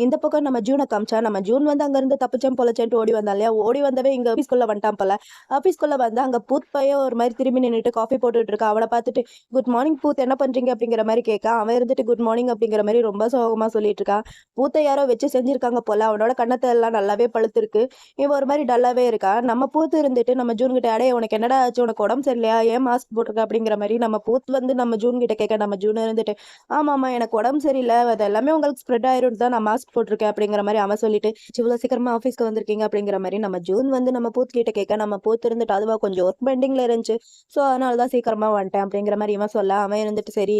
இந்த பக்கம் நம்ம ஜூனை காமிச்சா, நம்ம ஜூன் வந்து அங்க இருந்து தப்பிச்சேன் பொழைச்சேன்ட்டு ஓடி வந்தான் இல்லையா, ஓடி வந்தவே இங்க ஆபீஸ்க்குள்ள வந்துட்டான் போல. ஆபீஸ்க்குள்ள வந்து அங்க பூத் பையன் ஒரு மாதிரி திரும்பி நின்னுட்டு காஃபி போட்டுட்டு இருக்கா. அவனை பார்த்துட்டு, குட் மார்னிங் பூத், என்ன பண்றீங்க அப்படிங்கிற மாதிரி கேட்க, அவன் இருந்துட்டு குட் மார்னிங் அப்படிங்கிற மாதிரி ரொம்ப சோகமா சொல்லிட்டு இருக்கான். பூத்தை யாரோ வச்சு செஞ்சிருக்காங்க போல, அவனோட கண்ணத்தை எல்லாம் நல்லாவே பழுத்திருக்கு, இவன் ஒரு மாதிரி டல்லாவே இருக்கா. நம்ம பூத்து இருந்துட்டு நம்ம ஜூன் கிட்ட, அடே உனக்கு என்னடா ஆச்சு, உனக்கு உடம்பு சரியில்லையா, ஏன் மாஸ்க் போட்டிருக்க அப்படிங்கிற மாதிரி நம்ம பூத் வந்து நம்ம ஜூன் கிட்ட கேட்க, நம்ம ஜூன் இருந்துட்டு, ஆமா எனக்கு உடம்பு சரியில்லை, அது எல்லாமே உங்களுக்கு ஸ்ப்ரெட் ஆயிரும் தான் நான் மாஸ்க் போட்டிருக்கேன் அப்படிங்கிற மாதிரி அவன் சொல்லிட்டு, இவ்வளவு சீக்கிரமா ஆஃபீஸ்க்கு வந்திருக்கீங்க அப்படிங்கிற மாதிரி நம்ம ஜூன் வந்து நம்ம பூத் கிட்ட கேட்க, நம்ம பூத் இருந்துட்டு அதுவா கொஞ்சம் ஒர்க் பெண்டிங்ல இருந்துச்சு, ஸோ அதனாலதான் சீக்கிரமா வந்துட்டேன் அப்படிங்கிற மாதிரி இவன் சொல்ல, அவன் இருந்துட்டு சரி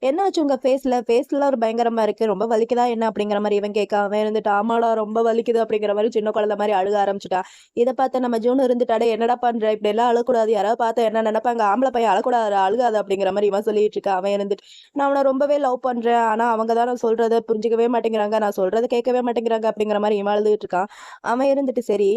என்னாச்சு உங்க ஃபேஸ்ல ஒரு பயங்கரமா இருக்கு, ரொம்ப வலிக்குதா என்ன அப்படிங்கிற மாதிரி இவன் கேட்க, அவன் இருந்துட்டு ஆமாடா ரொம்ப வலிக்குது அப்படிங்கிற மாதிரி சின்ன குழந்தை மாதிரி அழுக ஆரம்பிச்சுட்டா. இதை பார்த்து நம்ம ஜூன் இருந்துட்டாடே என்னடா பண்ற, இப்படி எல்லாம் அழக்கூடாது, யாராவது பார்த்தா என்ன நினைப்பாங்க, ஆம்பளை பையன் அழக்கூடாது அழுகாது அப்படிங்கிற மாதிரி இவன் சொல்லிட்டு இருக்கா. அவன் இருந்துட்டு, நான் அவனை ரொம்பவே லவ் பண்றேன், ஆனா அவங்க தான் நான் சொல்றதை புரிஞ்சுக்கவே மாட்டேங்கிறாங்க, நான் சொல்றதை கேட்கவே மாட்டேங்கிறாங்க அப்படிங்கிற மாதிரி இவன் அழுதுட்டு இருக்கான். அவன் இருந்துட்டு சரி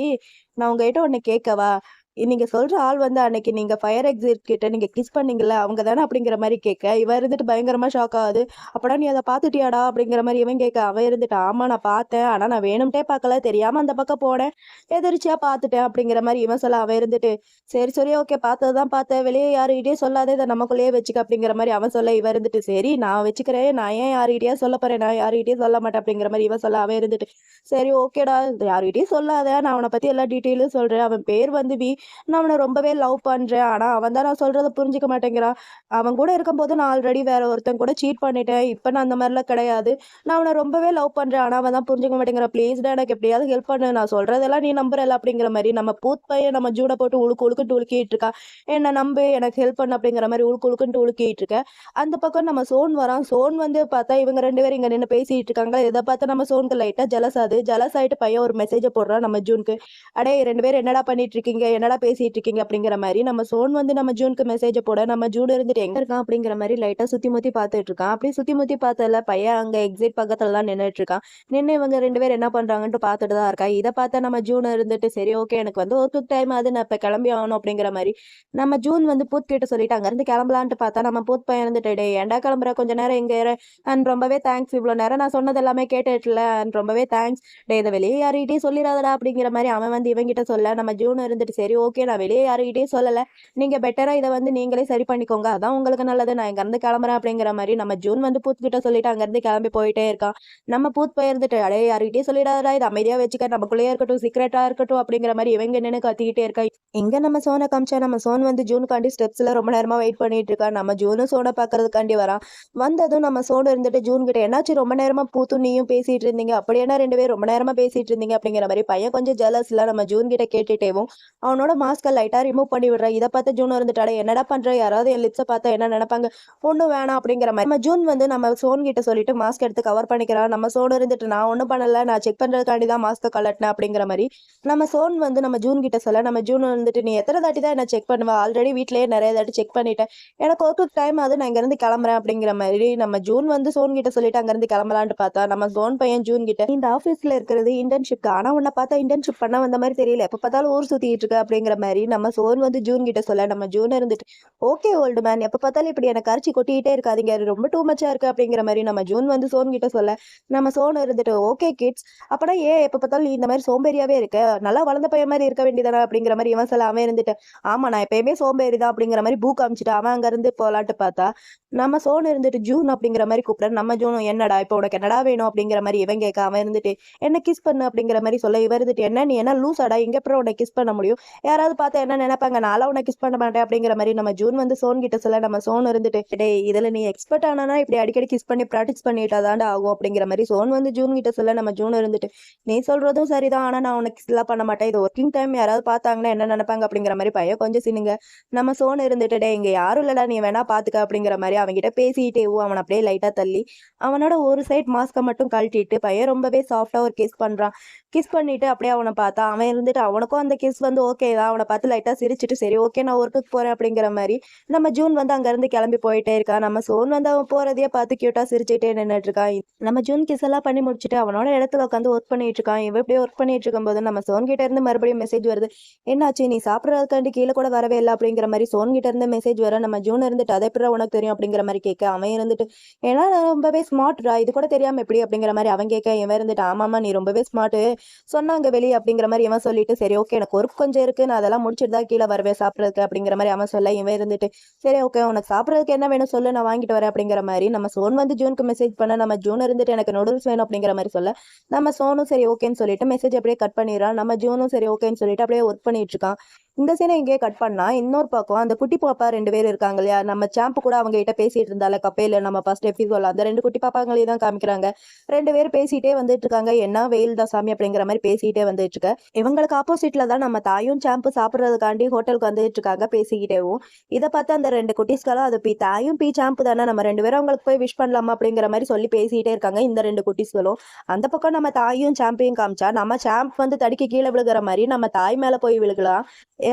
நான் உங்ககிட்ட ஒண்ணு கேட்கவா, நீங்க சொல்ற ஆள் வந்து அன்னைக்கு நீங்க ஃபயர் எக்ஸிட் கிட்ட நீங்க கிஸ் பண்ணீங்கல்ல, அவங்க தானே அப்படிங்கிற மாரி கேட்க, இவ இருந்துட்டு பயங்கரமா ஷாக் ஆகுது. "அப்படா நீ அத பார்த்துட்டியாடா?" அப்படிங்கிற மாரி இவன் கேட்க, அவ இருந்துட்டு, "ஆமா நான் பார்த்தேன். ஆனா நான் வேணும்ட்டே பார்க்கல. தெரியாம அந்த பக்கம் போனேன். எதிர்ச்சியா பார்த்துட்டேன்." அப்படிங்கிற மாரி இவன் சொல்ல, அவ இருந்துட்டு, "சரி, சரி, ஓகே. பார்த்தது தான் பார்த்த. வெளிய யாருகிட்டயும் சொல்லாத. இத நமக்குள்ளேயே வச்சுக்க." அப்படிங்கிற மாரி அவன் சொல்ல, இவ இருந்துட்டு, "சரி நான் வச்சுக்கிறேன். நான் ஏன் யாருகிட்டயாவது சொல்லப் போறேன்? நான் யாருகிட்டயும் சொல்ல மாட்டேன்." அப்படிங்கிற மாரி இவ சொல்ல, அவ இருந்துட்டு, "சரி ஓகேடா. யாருகிட்டயும் சொல்லாத. நான் அவன பத்தி எல்லா டீட்டெயிலும் சொல்றேன். அவன் பேர் வந்து வி. நான் அவன ரொம்பவே லவ் பண்றேன். ஆனா, அவன் தான் நான் சொல்றத புரிஞ்சுக்க மாட்டேங்கிறான். அவன் கூட இருக்கும்போது நான் ஆல்ரெடி வேற ஒருத்தன் கூட சீட் பண்ணிட்டேன். இப்ப நான் அந்த மாரிலாம் கிடையாது. நான் அவன ரொம்பவே லவ் பண்றேன். ஆனா, அவன் தான் புரிஞ்சுக்க மாட்டேங்கிறான். ப்ளீஸ்டா எனக்கு எப்படியாவது ஹெல்ப் பண்ணு. நான் சொல்றதெல்லாம் நீ நம்புறல்ல அப்படிங்கிற மாரி நம்ம பூத் பையன் நம்ம ஜூட போட்டு உழுக்கு உழுக்குன்ட்டு உலுக்கிட்டு இருக்கான். என்ன நம்பு, எனக்கு ஹெல்ப் பண்ணு அப்படிங்கிற மாரி உழுக்கு உழுக்குன்ட்டு உலுக்கிட்டு இருக்க. அந்த பக்கம் நம்ம சோன் வரான். சோன் வந்து பார்த்தா இவங்க 2 பேரும் இங்க நின்னு பேசிட்டு இருக்காங்க. இத பார்த்து நம்ம சோனுக்கு லைட்டா ஜெலஸ் ஆகுது. ஜெலஸ் ஆயிட்டு பையன் ஒரு மெசேஜ போடுறான் நம்ம ஜூனுக்கு. "அடேய் 2 பேரும் என்னடா பண்ணிட்டு இருக்கீங்க? என்னடா பேசிட்டு இருக்கீங்க?" அப்படிங்கிற மாரி நம்ம சோன் வந்து நம்ம ஜூனுக்கு மெசேஜ போட, நம்ம ஜூன் இருந்துட்டு எங்க இருக்கான் அப்படிங்கிற மாரி லைட்டா சுத்தி முத்தி பார்த்துட்டு இருக்கான். அப்படியே சுத்தி முத்தி பார்த்ததுல பையன் அங்க எக்ஸிட் பக்கத்துல தான் நின்னுட்டு இருக்கான். நின்னு இவங்க 2 பேரும் என்ன பண்றாங்கன்ட்டு பார்த்துட்டு தான் இருக்கா. இத பார்த்த நம்ம ஜூன் இருந்துட்டு, "சரி ஓகே, எனக்கு வந்து ஒர்க்குக்கு டைம் ஆகுது. நான் இப்ப கிளம்பி ஆகணும்." அப்படிங்கிற மாரி நம்ம ஜூன் வந்து பூத் கிட்ட சொல்லிட்டு அங்கருந்து கிளம்பலான்ட்டு பார்த்தா, நம்ம பூத் பையன் இருந்துட்டு, "டேய் ஏன்டா கிளம்புற? கொஞ்ச நேரம் இங்க இரு. அண்ட் ரொம்பவே தேங்க்ஸ். இவ்ளோ நேரம் நான் சொன்னது எல்லாமே கேட்டுட்டுல. அண்ட் ரொம்பவே தேங்க்ஸ். டேய் இத வெளிய யார்கிட்டயும் சொல்லிறாதடா." அப்படிங்கிற மாரி அவன் வந்து இவன்கிட்ட சொல்ல, நம்ம ஜூன் இருந்துட்டு, "சரி ஓகே, நான் வெளிய யார்கிட்டயும் சொல்லல. நீங்க பெட்டரா இத வந்து நீங்களே சரி பண்ணிக்கோங்க. அதான் உங்களுக்கு நல்லது. நான் இங்கருந்து கிளம்புறேன்." அப்படிங்கிற மாரி நம்ம ஜூன் வந்து பூத் கிட்ட சொல்லிட்டு அங்கருந்து கிளம்பி போயிட்டே இருக்கான். நம்ம பூத் பையன் இருந்துட்டு, "அடேய் யார்கிட்டயும் சொல்லிடாதடா. இத அமைதியா வச்சுக்க. நமக்குள்ளேயே இருக்கட்டும். சீக்ரெட்டா இருக்கட்டும்." அப்படிங்கிற மாரி இவங்க நின்னு கத்திக்கிட்டே இருக்கா. இங்க நம்ம சோன காமிச்சா, நம்ம சோன் வந்து ஜூனுக்காண்டி ஸ்டெப்ஸ்ல ரொம்ப நேரமா வெயிட் பண்ணிட்டு இருக்கா. நம்ம ஜூனும் சோன பாக்குறதுக்காண்டி வரான். வந்ததும் நம்ம சோனு இருந்துட்டு ஜூன் கிட்ட, "என்னாச்சு ரொம்ப நேரமா பூத்தும் நீயும் பேசிட்டு இருந்தீங்க? அப்படி என்ன 2 பேரும் ரொம்ப நேரமா பேசிட்டு இருந்தீங்க?" அப்படிங்கிற மாரி பையன் கொஞ்சம் ஜெலஸ்ல நம்ம ஜூன் கிட்ட கேட்டுட்டேவும், அவனோட மாஸ்க லைட்டா ரிமூவ் பண்ணி விடுறான். இத பார்த்து ஜூன் இருந்துட்டு, "அட என்னடா பண்ற? யாராவது என் லிப்ஸ பார்த்தா என்ன நெனைப்பாங்க? ஒண்ணும் வேணாம்." அப்படிங்கிற மாரி நம்ம ஜூன் வந்து நம்ம சோன் கிட்ட சொல்லிட்டு மாஸ்க் எடுத்து கவர் பண்ணிக்கிறான். நம்ம சோனு இருந்துட்டு, "நான் ஒண்ணும் பண்ணல. நான் செக் பண்றதுக்காண்டி தான் மாஸ்க கழட்டினேன்." அப்படிங்கிற மாரி நம்ம சோன் வந்து நம்ம ஜூன் கிட்ட சொல்ல, நம்ம ஜூன் வந்துட்டு, "நீ எத்தன தாட்டி தான் என்ன செக் பண்ணுவ? ஆல்ரெடி வீட்லயே நெறைய தாட்டி செக் பண்ணிட்டேன். எனக்கு ஒர்க்குக்கு டைம் ஆகுது. நான் இங்கருந்து கிளம்புறேன்." அப்படிங்கிற மாரி நம்ம ஜூன் வந்து சோன் கிட்ட சொல்லிட்டு அங்கருந்து கிளம்பலான்ட்டு பார்த்தா, நம்ம சோன் பையன் ஜூன் கிட்ட, "இந்த ஆஃபீஸ்ல இருக்கிறது இன்டர்ன்ஷிப்க்கு. ஆனா உன்ன பார்த்தா இன்டர்ன்ஷிப் பண்ண வந்த மாரி தெரியல. எப்ப பார்த்தாலும் ஊர் சுத்திட்டு இருக்க." அப்படிங்கிற மாரி நம்ம சோன் வந்து ஜூன் கிட்ட சொல்ல, நம்ம ஜூன் இருந்துட்டு, "ஓகே ஓல்டு மேன். எப்ப பார்த்தாலும் இப்படி என்ன கரிச்சு கொட்டிக்கிட்டே இருக்காதீங்க. அது ரொம்ப டூ மச்சா இருக்கு." அப்படிங்கிற மாரி நம்ம ஜூன் வந்து சோன் கிட்ட சொல்ல, நம்ம சோன் இருந்துட்டு, "ஓகே கிட்ஸ். அப்பனா ஏன் எப்ப பார்த்தாலும் நீ இந்த மாரி சோம்பேறியாவே இருக்க? நல்லா வளர்ந்த பையன் மாரி இருக்க வேண்டியதானே." அப்படிங்கிற மாரி இவன் சொல்ல, அவன் இருந்துட்டு, "ஆமா நான் எப்பயுமே சோம்பேறி தான்." அப்படிங்கிற மாரி பூ காமிச்சுட்டு அவன் அங்கருந்து போலான்ட்டு பார்த்தா, நம்ம சோனு இருந்துட்டு ஜூன் அப்படிங்கிற மாரி கூப்பிட, நம்ம ஜூனும், "என்னடா இப்போ உனக்கு என்னடா வேணும்?" அப்படிங்கிற மாரி இவன் கேட்க, அவன் இருந்துட்டு, "என்ன கிஸ் பண்ணு." அப்படிங்கிற மாரி சொல்ல, இவன் இருந்துட்டு, "என்ன நீ என்ன லூசாடா? இங்க அப்புறம் உன்ன கிஸ் பண்ண முடியும்? யாராவது பார்த்தா என்ன நெனைப்பாங்க? நான்லாம் உன்ன கிஸ் பண்ண மாட்டேன்." அப்படிங்கிற மாரி நம்ம ஜூன் வந்து சோன் கிட்ட சொல்ல, நம்ம சோன் இருந்துட்டு, "டேய் இதுல நீ எக்ஸ்பர்ட் ஆனானா இப்படி அடிக்கடி கிஸ் பண்ணி பிராக்டிஸ் பண்ணிட்டா தான்டா ஆகும்." அப்படிங்கிற மாரி சோன் வந்து ஜூன் கிட்ட சொல்ல, நம்ம ஜூன் இருந்துட்டு, "நீ சொல்றதும் சரிதான். ஆனா நான் உனக்கு கிஸ்லாம் பண்ண மாட்டேன். இது ஒர்க்கிங் டைம். யாராவது பார்த்தாங்கன்னா என்ன நெனைப்பாங்க?" அப்படிங்கிற மாரி பையன் கொஞ்சம் சினுங்க. நம்ம சோனு இருந்துட்டு, "டேய் இங்க யாரும் இல்லடா. நீ வேணா பார்த்துக்க." அப்படிங்கிற மாரி அவன்கிட்ட பேசிட்டேவும் அவன அப்படியே லைட்டா தள்ளி, அவனோட ஒரு சைட் மாஸ்க்க மட்டும் கழட்டிட்டு பையன் ரொம்பவே சாஃப்ட்டா ஒரு கிஸ் பண்றான். கிஸ் பண்ணிட்டு அப்படியே அவன பார்த்தா, அவன் இருந்துட்டு அவனுக்கும் அந்த கிஸ் வந்து ஓகே தான். அவன பார்த்து லைட்டா சிரிச்சுட்டு, "சரி ஓகே நான் ஒர்க்குக்கு போறேன்." அப்படிங்கிற மாரி நம்ம ஜூன் வந்து அங்கருந்து கிளம்பி போயிட்டே இருக்கான். நம்ம சோன் வந்து அவன் போறதையே பார்த்து கியூட்டா சிரிச்சுட்டே நின்னுட்டு இருக்கான். நம்ம ஜூன் கிஸ் எல்லாம் பண்ணி முடிச்சுட்டு அவனோட இடத்துல உட்காந்து ஒர்க் பண்ணிட்டு இருக்கான். இவன் இப்படியே ஒர்க் பண்ணிட்டு இருக்கும்போது நம்ம சோன் கிட்ட இருந்து மறுபடியும் மெசேஜ் வருது. "என்னாச்சு? நீ சாப்பிடுறதுக்காண்டி கீழ கூட வரவே இல்ல." அப்படிங்கிற மாரி சோன் கிட்ட இருந்து மெசேஜ் வர, நம்ம ஜூன் இருந்துட்டு, "அது எப்புட்றா உனக்கு தெரியும்?" அப்படிங்கிற மாரி கேட்க, அவன் இருந்துட்டு, "ஏன்னா நான் ரொம்பவே ஸ்மார்ட்டா. இது கூட தெரியாம எப்படி?" அப்படிங்கிற மாரி அவன் கேட்க, இவன் இருந்துட்டு, "ஆமாமா நீ ரொம்பவே ஸ்மார்ட்டு. சொன்னாங்க வெளிய." அப்படிங்கிற மாரி இவன் சொல்லிட்டு, "சரி ஓகே எனக்கு ஒர்க் கொஞ்சம் இருக்கு. நான் அதெல்லாம் முடிச்சுட்டு தான் கீழ வருவேன் சாப்பிடுறதுக்கு." அப்படிங்கிற மாரி அவன் சொல்ல, இவன் இருந்துட்டு, "சரி ஓகே உனக்கு சாப்பிடுறதுக்கு என்ன வேணும் சொல்லு, நான் வாங்கிட்டு வரேன்." அப்படிங்கிற மாரி நம்ம சோன் வந்து ஜூனுக்கு மெசேஜ் பண்ண, நம்ம ஜூன் இருந்துட்டு, "எனக்கு நூடுல்ஸ் வேணும்." அப்படிங்கிற மாரி சொல்ல, நம்ம சோனும் சரி ஓகேன்னு சொல்லிட்டு மெசேஜ் அப்படியே கட் பண்ணிடுறான். நம்ம ஜூனும் சரி ஓகேன்னு சொல்லிட்டு அப்படியே ஒர்க் பண்ணிட்டு இருக்கான். இந்த சீன இங்கேயே கட் பண்ணா, இன்னொரு பக்கம் அந்த குட்டி பாப்பா 2 பேர் இருக்காங்க இல்லையா? நம்ம சாம்பு கூட அவங்க கிட்ட பேசிட்டு இருந்தால கப்பேல நம்ம ஃபர்ஸ்ட் எபிசோட்ல அந்த 2 குட்டி பாப்பாங்களையும் தான் காமிக்கிறாங்க. 2 பேரும் பேசிட்டே வந்துட்டு இருக்காங்க. "என்ன வெயில் தான் சாமி." அப்படிங்கிற மாரி பேசிட்டே வந்துட்டு இருக்க. இவங்களுக்கு ஆப்போசிட்ல தான் நம்ம தாயும் சாம்பு சாப்பிடுறதுக்காண்டி ஹோட்டலுக்கு வந்துட்டு இருக்காங்க பேசிக்கிட்டேவும். இத பார்த்து அந்த 2 குட்டீஸ்களும், "அது தாயும் சாம்பு தானே. நம்ம 2 பேரும் அவங்களுக்கு போய் விஷ் பண்ணலாமா?" அப்படிங்கிற மாரி சொல்லி பேசிட்டே இருக்காங்க இந்த 2 குட்டீஸ்களும். அந்த பக்கம் நம்ம தாயும் சாம்பையும் காமிச்சா, நம்ம சாம்ப் வந்து தடுக்கி கீழ விழுகுற மாரி நம்ம தாய் மேல போய் விழுகலாம்.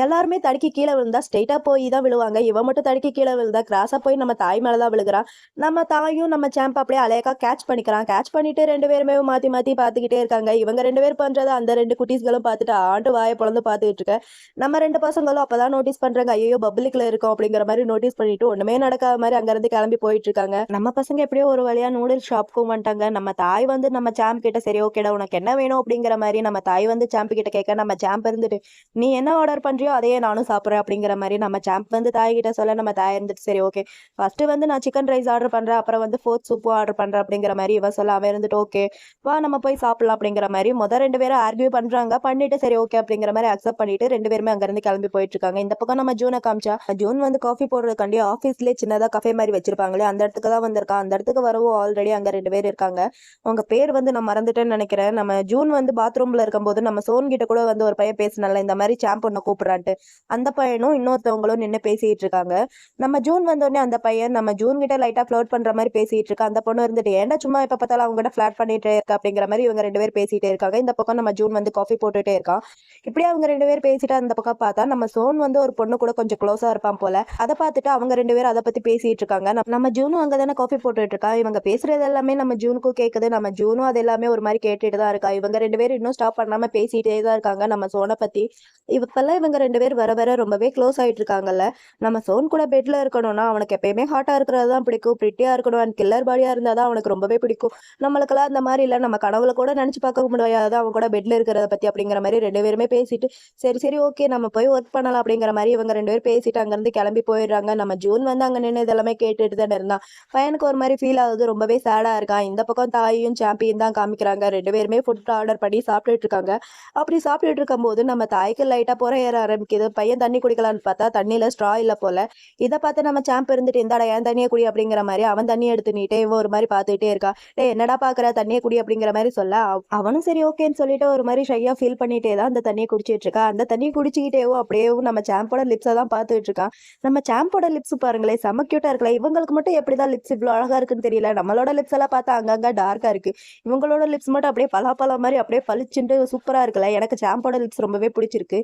எல்லாருமே தடுக்கி கீழே விழுந்தா ஸ்ட்ரெயிட்டா போய் தான் விழுவாங்க. இவன் மட்டும் தடுக்கி கீழே விழுந்தா கிராஸா போய் நம்ம தாய் மேல தான் விழுகிறான். நம்ம தாயும் நம்ம சாம்ப் அப்படியே அலேக்கா கேட்ச் பண்ணிக்கிறான். கேட்ச் பண்ணிட்டு 2 பேருமே மாத்தி மாத்தி பார்த்துக்கிட்டே இருக்காங்க. இவங்க 2 பேர் பண்றத அந்த 2 குட்டீஸ்களும் பார்த்துட்டு ஆண்டு வாய பொளந்து பார்த்துக்கிட்டு இருக்க. நம்ம 2 பசங்களும் அப்பதான் நோட்டீஸ் பண்றாங்க. ஐயோ பப்ளிக்ல இருக்கோம் அப்படிங்கிற மாதிரி நோட்டீஸ் பண்ணிட்டு ஒண்ணுமே நடக்காத மாதிரி அங்கிருந்து கிளம்பி போயிட்டு இருக்காங்க. நம்ம பசங்க எப்படியோ ஒரு வழியா நூடுல்ஸ் ஷாப்புக்கும் வந்துட்டாங்க. நம்ம தாய் வந்து நம்ம சாம்ப் கிட்ட சரி ஓகேடா உனக்கு என்ன வேணும் அப்படிங்கிற மாதிரி நம்ம தாய் வந்து சாம்ப் கிட்ட கேட்க நம்ம சாம்ப் இருந்துட்டு நீ என்ன ஆர்டர் பண்றியோ அதையே நானும் சாப்பிட்றேன் அப்படிங்கிற மாதிரி நம்ம சாம்ப் வந்து தாய் கிட்ட சொல்ல நம்ம தாய் இருந்துட்டு சரி ஓகே ஃபர்ஸ்ட் வந்து நான் சிக்கன் ரைஸ் ஆர்டர் பண்றேன் அப்புறம் வந்து ஃபோர்த் சூப்பும் ஆர்டர் பண்றேன் அப்படிங்கிற மாதிரி இவ சொல்ல அவன் இருந்துட்டு ஓகே வா நம்ம போய் சாப்பிடலாம் அப்படிங்கிற மாதிரி 2 பேரும் ஆர்கியூ பண்றாங்க. பண்ணிட்டு சரி ஓகே அப்படிங்கிற மாதிரி அக்செப்ட் பண்ணிட்டு 2 பேருமே அங்க இருந்து கிளம்பி போயிட்டு இருக்காங்க. இந்த பக்கம் நம்ம ஜூனை காமிச்சா ஜூன் வந்து காஃபி போடுறதுக்காண்டி ஆஃபீஸ்லேயே சின்னதா கஃபே மாதிரி வச்சிருப்பாங்களே அந்த இடத்துக்கு தான் வந்திருக்கான். அந்த இடத்துக்கு வரவும் ஆல்ரெடி அங்க 2 பேர் இருக்காங்க. அவங்க பேர் வந்து நான் மறந்துட்டேன்னு நினைக்கிறேன். நம்ம ஜூன் வந்து பாத்ரூம்ல இருக்கும்போது நம்ம சோன் கிட்ட கூட வந்து ஒரு பையன் பேசினால இந்த மாதிரி சாம்ப் ஒண்ணு கூப்பிடுறான்ட்டு அந்த பையனும் இன்னொருத்தவங்களும் நின்று பேசிட்டு இருக்காங்க. நம்ம ஜூன் வந்தோடனே அந்த பையன் நம்ம ஜூன் கிட்ட லைட்டா ஃப்ளர்ட் பண்ற மாதிரி பேசிட்டு இருக்கா. அந்த பொண்ணு இருந்துட்டு ஏன்னா சும்மா எப்ப பார்த்தாலும் அவங்க கிட்ட ஃபிளாட் பண்ணிட்டே இருக்கா அப்படிங்கிற மாதிரி இவங்க 2 பேர் பேசிட்டே இருக்காங்க. இந்த பக்கம் நம்ம ஜூன் வந்து காஃபி போட்டுட்டே இருக்கான். இப்படியே அவங்க 2 பேர் பேசிட்டு அந்த பக்கம் பார்த்தா நம்ம சோன் வந்து ஒரு பொண்ணு கூட கொஞ்சம் க்ளோஸா இருப்பான் போல. அதை பார்த்துட்டு அவங்க 2 பேரும் அதை பத்தி பேசிட்டு இருக்காங்க. நம்ம ஜூனும் அங்க தானே காஃபி போட்டுட்டு இருக்கா. இவங்க பேசுறது எல்லாமே நம்ம ஜூனுக்கும் கேட்குது. நம்ம ஜூனும் அது எல்லாமே ஒரு மாதிரி கேட்டுட்டு தான் இருக்கா. இவங்க 2 பேரும் இன்னும் ஸ்டாப் பண்ணாம பேசிட்டே தான் இருக்காங்க நம்ம சோனை பத்தி. இப்பெல்லாம் இவங்க 2 பேர் வர வர ரொம்பவே க்ளோஸ் ஆயிட்டு இருக்காங்கல்ல. நம்ம சோன் கூட பெட்ல இருக்கணும்னா அவனுக்கு எப்பயுமே ஹாட்டா இருக்கிறது தான் பிடிக்கும். பிரிட்டியா இருக்கணும் அண்ட் கில்லர் பாடியா இருந்தாதான் அவனுக்கு ரொம்பவே பிடிக்கும். நம்மளுக்கெல்லாம் அந்த மாதிரி இல்லை. நம்ம கனவுல கூட நினைச்சு பார்க்க முடியாது அவன் கூட பெட்ல இருக்கிறத பத்தி அப்படிங்கிற மாதிரி 2 பேருமே பேசிட்டு சரி சரி ஓகே நம்ம போய் ஒர்க் பண்ணலாம் அப்படிங்கிற மாதிரி இவங்க 2 பேர் பேசிட்டு அங்கிருந்து கிளம்பி போயிடுறாங்க. நம்ம ஜூன் வந்து அங்க நின்று இதெல்லாமே கேட்டுட்டு தானே இருந்தான். பையனுக்கு ஒரு மாதிரி ஃபீல் ஆகுது. ரொம்பவே சேடா இருக்கான். இந்த பக்கம் தாயும் சாம்பியும் தான் காமிக்கிறாங்க. 2 பேருமே ஃபுட் ஆர்டர் பண்ணி சாப்பிட்டுட்டு இருக்காங்க. அப்படி சாப்பிட்டுட்டு இருக்கும்போது நம்ம தாய்க்கு லைட்டா புற ஏற ஆரம்பிக்குது. பையன் தண்ணி குடிக்கலான்னு பார்த்தா தண்ணியில ஸ்ட்ரா இல்ல போல. இதை பார்த்து நம்ம சாம்ப் இருந்துட்டு இந்தாடா ஏன் தண்ணியை குடி அப்படிங்கிற மாதிரி அவன் தண்ணி எடுத்து நீட்டே இவன் ஒரு மாதிரி பார்த்துட்டே இருக்கா. என்னடா பாக்குற தண்ணியை குடி அப்படிங்கிற மாதிரி சொல்ல அவனும் சரி ஓகேன்னு சொல்லிட்டு ஒரு மாதிரி ஷையா ஃபீல் பண்ணிட்டே தான் அந்த தண்ணியை குடிச்சிட்டு இருக்கா. அந்த தண்ணியை குடிச்சிக்கிட்டேவோ அப்படியே நம்ம சாம்போட லிப்ஸை தான் பார்த்துட்டு இருக்கான். நம்ம சாம்போட லிப்ஸ் பாருங்களேன் செம்ம கியூட்டா இருக்கல. இவங்களுக்கு மட்டும் எப்படிதான் லிப்ஸ் இவ்வளவு அழகா இருக்குன்னு தெரியல. நம்மளோட லிப்ஸ் எல்லாம் பார்த்தா அங்கங்க டார்க்கா இருக்கு. இவங்களோட லிப்ஸ் மட்டும் அப்படியே பலாப்பழ மாதிரி அப்படியே பளிச்சுட்டு சூப்பரா இருக்குல்ல. எனக்கு சாம்போட லிப்ஸ் ரொம்பவே பிடிச்சிருக்கு.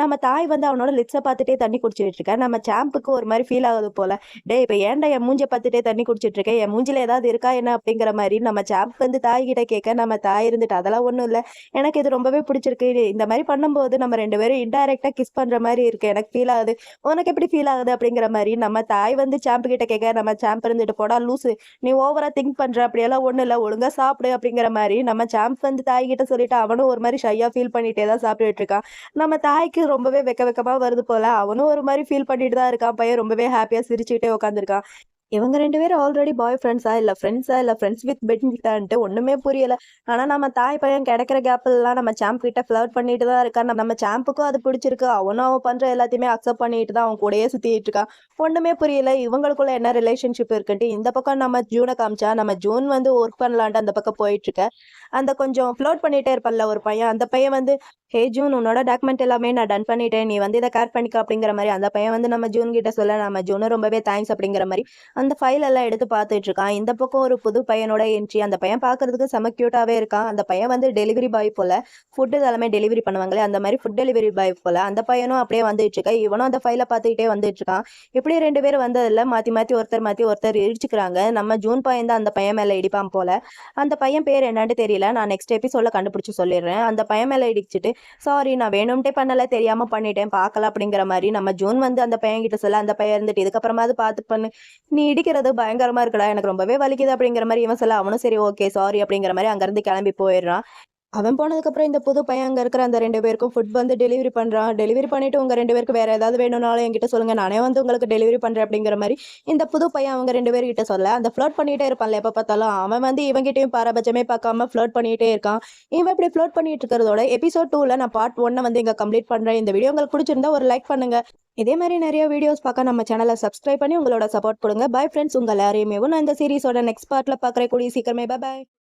நம்ம தாய் வந்து அவனோட லிப்ஸை பார்த்துட்டே தண்ணி குடிச்சிட்டு இருக்கா. நம்ம சாம்புக்கு ஒரு மாதிரி ஃபீல் ஆகுது போல. இப்ப ஏன்டா என் மூஞ்சை பார்த்துட்டே தண்ணி குடிச்சிட்டு இருக்கேன், என் மூஞ்சில ஏதாவது இருக்கா என்ன அப்படிங்கிற மாதிரி நம்ம சாம்ப் வந்து தாய் கிட்ட கேட்க நம்ம தாய் இருந்துட்டு அதெல்லாம் ஒண்ணும் இல்லை எனக்கு இது ரொம்பவே பிடிச்சிருக்கு. இந்த மாதிரி பண்ணும்போது நம்ம 2 பேரும் இன்டைரக்டா கிஸ் பண்ற மாதிரி இருக்கு எனக்கு ஃபீல் ஆகுது. உனக்கு எப்படி ஃபீல் ஆகுது அப்படிங்கிற மாதிரி நம்ம தாய் வந்து சாம்பு கிட்ட கேட்க நம்ம சாம்ப் இருந்துட்டு போடா லூசு நீ ஓவரா திங்க் பண்ற அப்படியெல்லாம் ஒண்ணும் இல்லை ஒழுங்கா சாப்பிடு அப்படிங்கிற மாதிரி நம்ம சாம்ப் வந்து தாய் கிட்ட சொல்லிட்டு அவனும் ஒரு மாதிரி ஷையா ஃபீல் பண்ணிட்டே தான் சாப்பிட்டுட்டு இருக்கான். நம்ம தாய்க்கு ரொம்பவே வெக்கமா வருது போல. அவனும் ஒரு மாதிரி ஃபீல் பண்ணிட்டு தான் இருக்கான். பையன் ரொம்பவே ஹாப்பியா சிரிச்சுக்கிட்டே உட்காந்துருக்கான். இவங்க 2 பேரும் ஆல்ரெடி பாய் ஃப்ரெண்ட்ஸா இல்ல ஃப்ரெண்ட்ஸ் வித் பெனிஃபிட்டான்ட்டு ஒண்ணுமே புரியல. ஆனா நம்ம தாய் பையன் கிடைக்கிற கேப்லாம் நம்ம சாம்ப் கிட்ட ஃப்ளர்ட் பண்ணிட்டு தான் இருக்கான். நம்ம சாம்புக்கும் அது பிடிச்சிருக்கு. அவன் பண்ற எல்லாத்தையுமே அக்செப்ட் பண்ணிட்டு தான் அவன் கூடயே சுத்திட்டு இருக்கான். ஒண்ணுமே புரியல இவங்களுக்குள்ள என்ன ரிலேஷன்ஷிப் இருக்குன்ட்டு. இந்த பக்கம் நம்ம ஜூனை காமிச்சா நம்ம ஜூன் வந்து ஒர்க் பண்ணலான்ட்டு அந்த பக்கம் போயிட்டு இருக்க. அந்த கொஞ்சம் ஃப்ளோட் பண்ணிட்டே இருப்பல்ல ஒரு பையன். அந்த பையன் வந்து ஹே ஜூன் உன்னோட டாக்குமெண்ட் எல்லாமே நான் டன் பண்ணிட்டேன். நீ வந்து இதை கேர் பண்ணிக்க அப்படிங்கிற மாதிரி அந்த பையன் வந்து நம்ம ஜூன் கிட்ட சொல்ல நம்ம ஜூனும் ரொம்பவே தேங்க்ஸ் அப்படிங்கிற மாதிரி அந்த ஃபைல் எல்லாம் எடுத்து பார்த்துட்டு இருக்கான். இந்த பக்கம் ஒரு புது பையனோட என்ட்ரி. அந்த பையன் பார்க்கறதுக்கு செம கியூட்டாவே இருக்கான். அந்த பையன் வந்து டெலிவரி பாய் போல. ஃபுட் எல்லாமே டெலிவரி பண்ணுவாங்களே அந்த மாதிரி ஃபுட் டெலிவரி பாய் போல. அந்த பையனும் அப்படியே வந்துட்டு இருக்கா. இவனும் அந்த ஃபைலை பார்த்துக்கிட்டே வந்துட்டு இருக்கான். இப்படி 2 பேரும் வந்ததில்ல மாத்தி மாத்தி ஒருத்தர் இடிச்சுக்கிறாங்க. நம்ம ஜூன் பையன் தான் அந்த பையன் மேல இடிப்பான் போல. அந்த பையன் பேர் என்னன்னு தெரியல. நான் நெக்ஸ்ட் எபிசோட்ல கண்டுபிடிச்சு சொல்லிடுறேன். அந்த பையன் மேல இடிச்சுட்டு சாரி நான் வேணும்ட்டே பண்ணல தெரியாம பண்ணிட்டேன் பார்க்கல அப்படிங்கிற மாதிரி நம்ம ஜூன் வந்து அந்த பையன் கிட்ட சொல்ல அந்த பையன் இருந்துட்டு இதுக்கப்புறமா அது பார்த்து பண்ணு நீ இடிக்கிறது பயங்கரமா இருக்குடா எனக்கு ரொம்பவே வலிக்குது அப்படிங்கிற மாதிரி இவன் சொல்ல அவனும் சரி ஓகே சாரி அப்படிங்கிற மாதிரி அங்கிருந்து கிளம்பி போயிடுறான். அவன் போனதுக்கப்புறம் இந்த புது பையன் அங்கே இருக்கிற அந்த 2 பேருக்கும் ஃபுட் வந்து டெலிவரி பண்ணுறான். டெலிவரி பண்ணிட்டு உங்கள் 2 பேருக்கு வேறு ஏதாவது வேணும்னாலும் என்கிட்ட சொல்லுங்கள் நானே வந்து உங்களுக்கு டெலிவரி பண்ணுறேன் அப்படிங்கிற மாதிரி இந்த புது பையன் அவங்க 2 பேர்கிட்ட சொல்ல அந்த ஃப்ளோட் பண்ணிகிட்டே இருப்பான்ல எப்போ பார்த்தாலும் அவன் வந்து இவங்கிட்டையும் பாரபட்சமே பார்க்காம ஃப்ளோட் பண்ணிகிட்டே இருக்கான். இவன் இப்படி ஃப்ளோட் பண்ணிட்டு இருக்கிறதோட எபிசோட் 2ல நான் பார்ட் 1 வந்து இங்கே கம்ப்ளீட் பண்ணுறேன். இந்த வீடியோ உங்களுக்கு பிடிச்சிருந்தா ஒரு லைக் பண்ணுங்கள். இதே மாதிரி நிறைய வீடியோஸ் பார்க்க நம்ம சேனலை சப்ஸ்கிரைப் பண்ணி உங்களோட சப்போர்ட் கொடுங்க. பை ஃப்ரெண்ட்ஸ் உங்கள் எல்லாரையுமே நான் இந்த சீரிஸோட நெக்ஸ்ட் பார்ட்டில் பார்க்குறேன் கூடிய சீக்கிரமே. பை.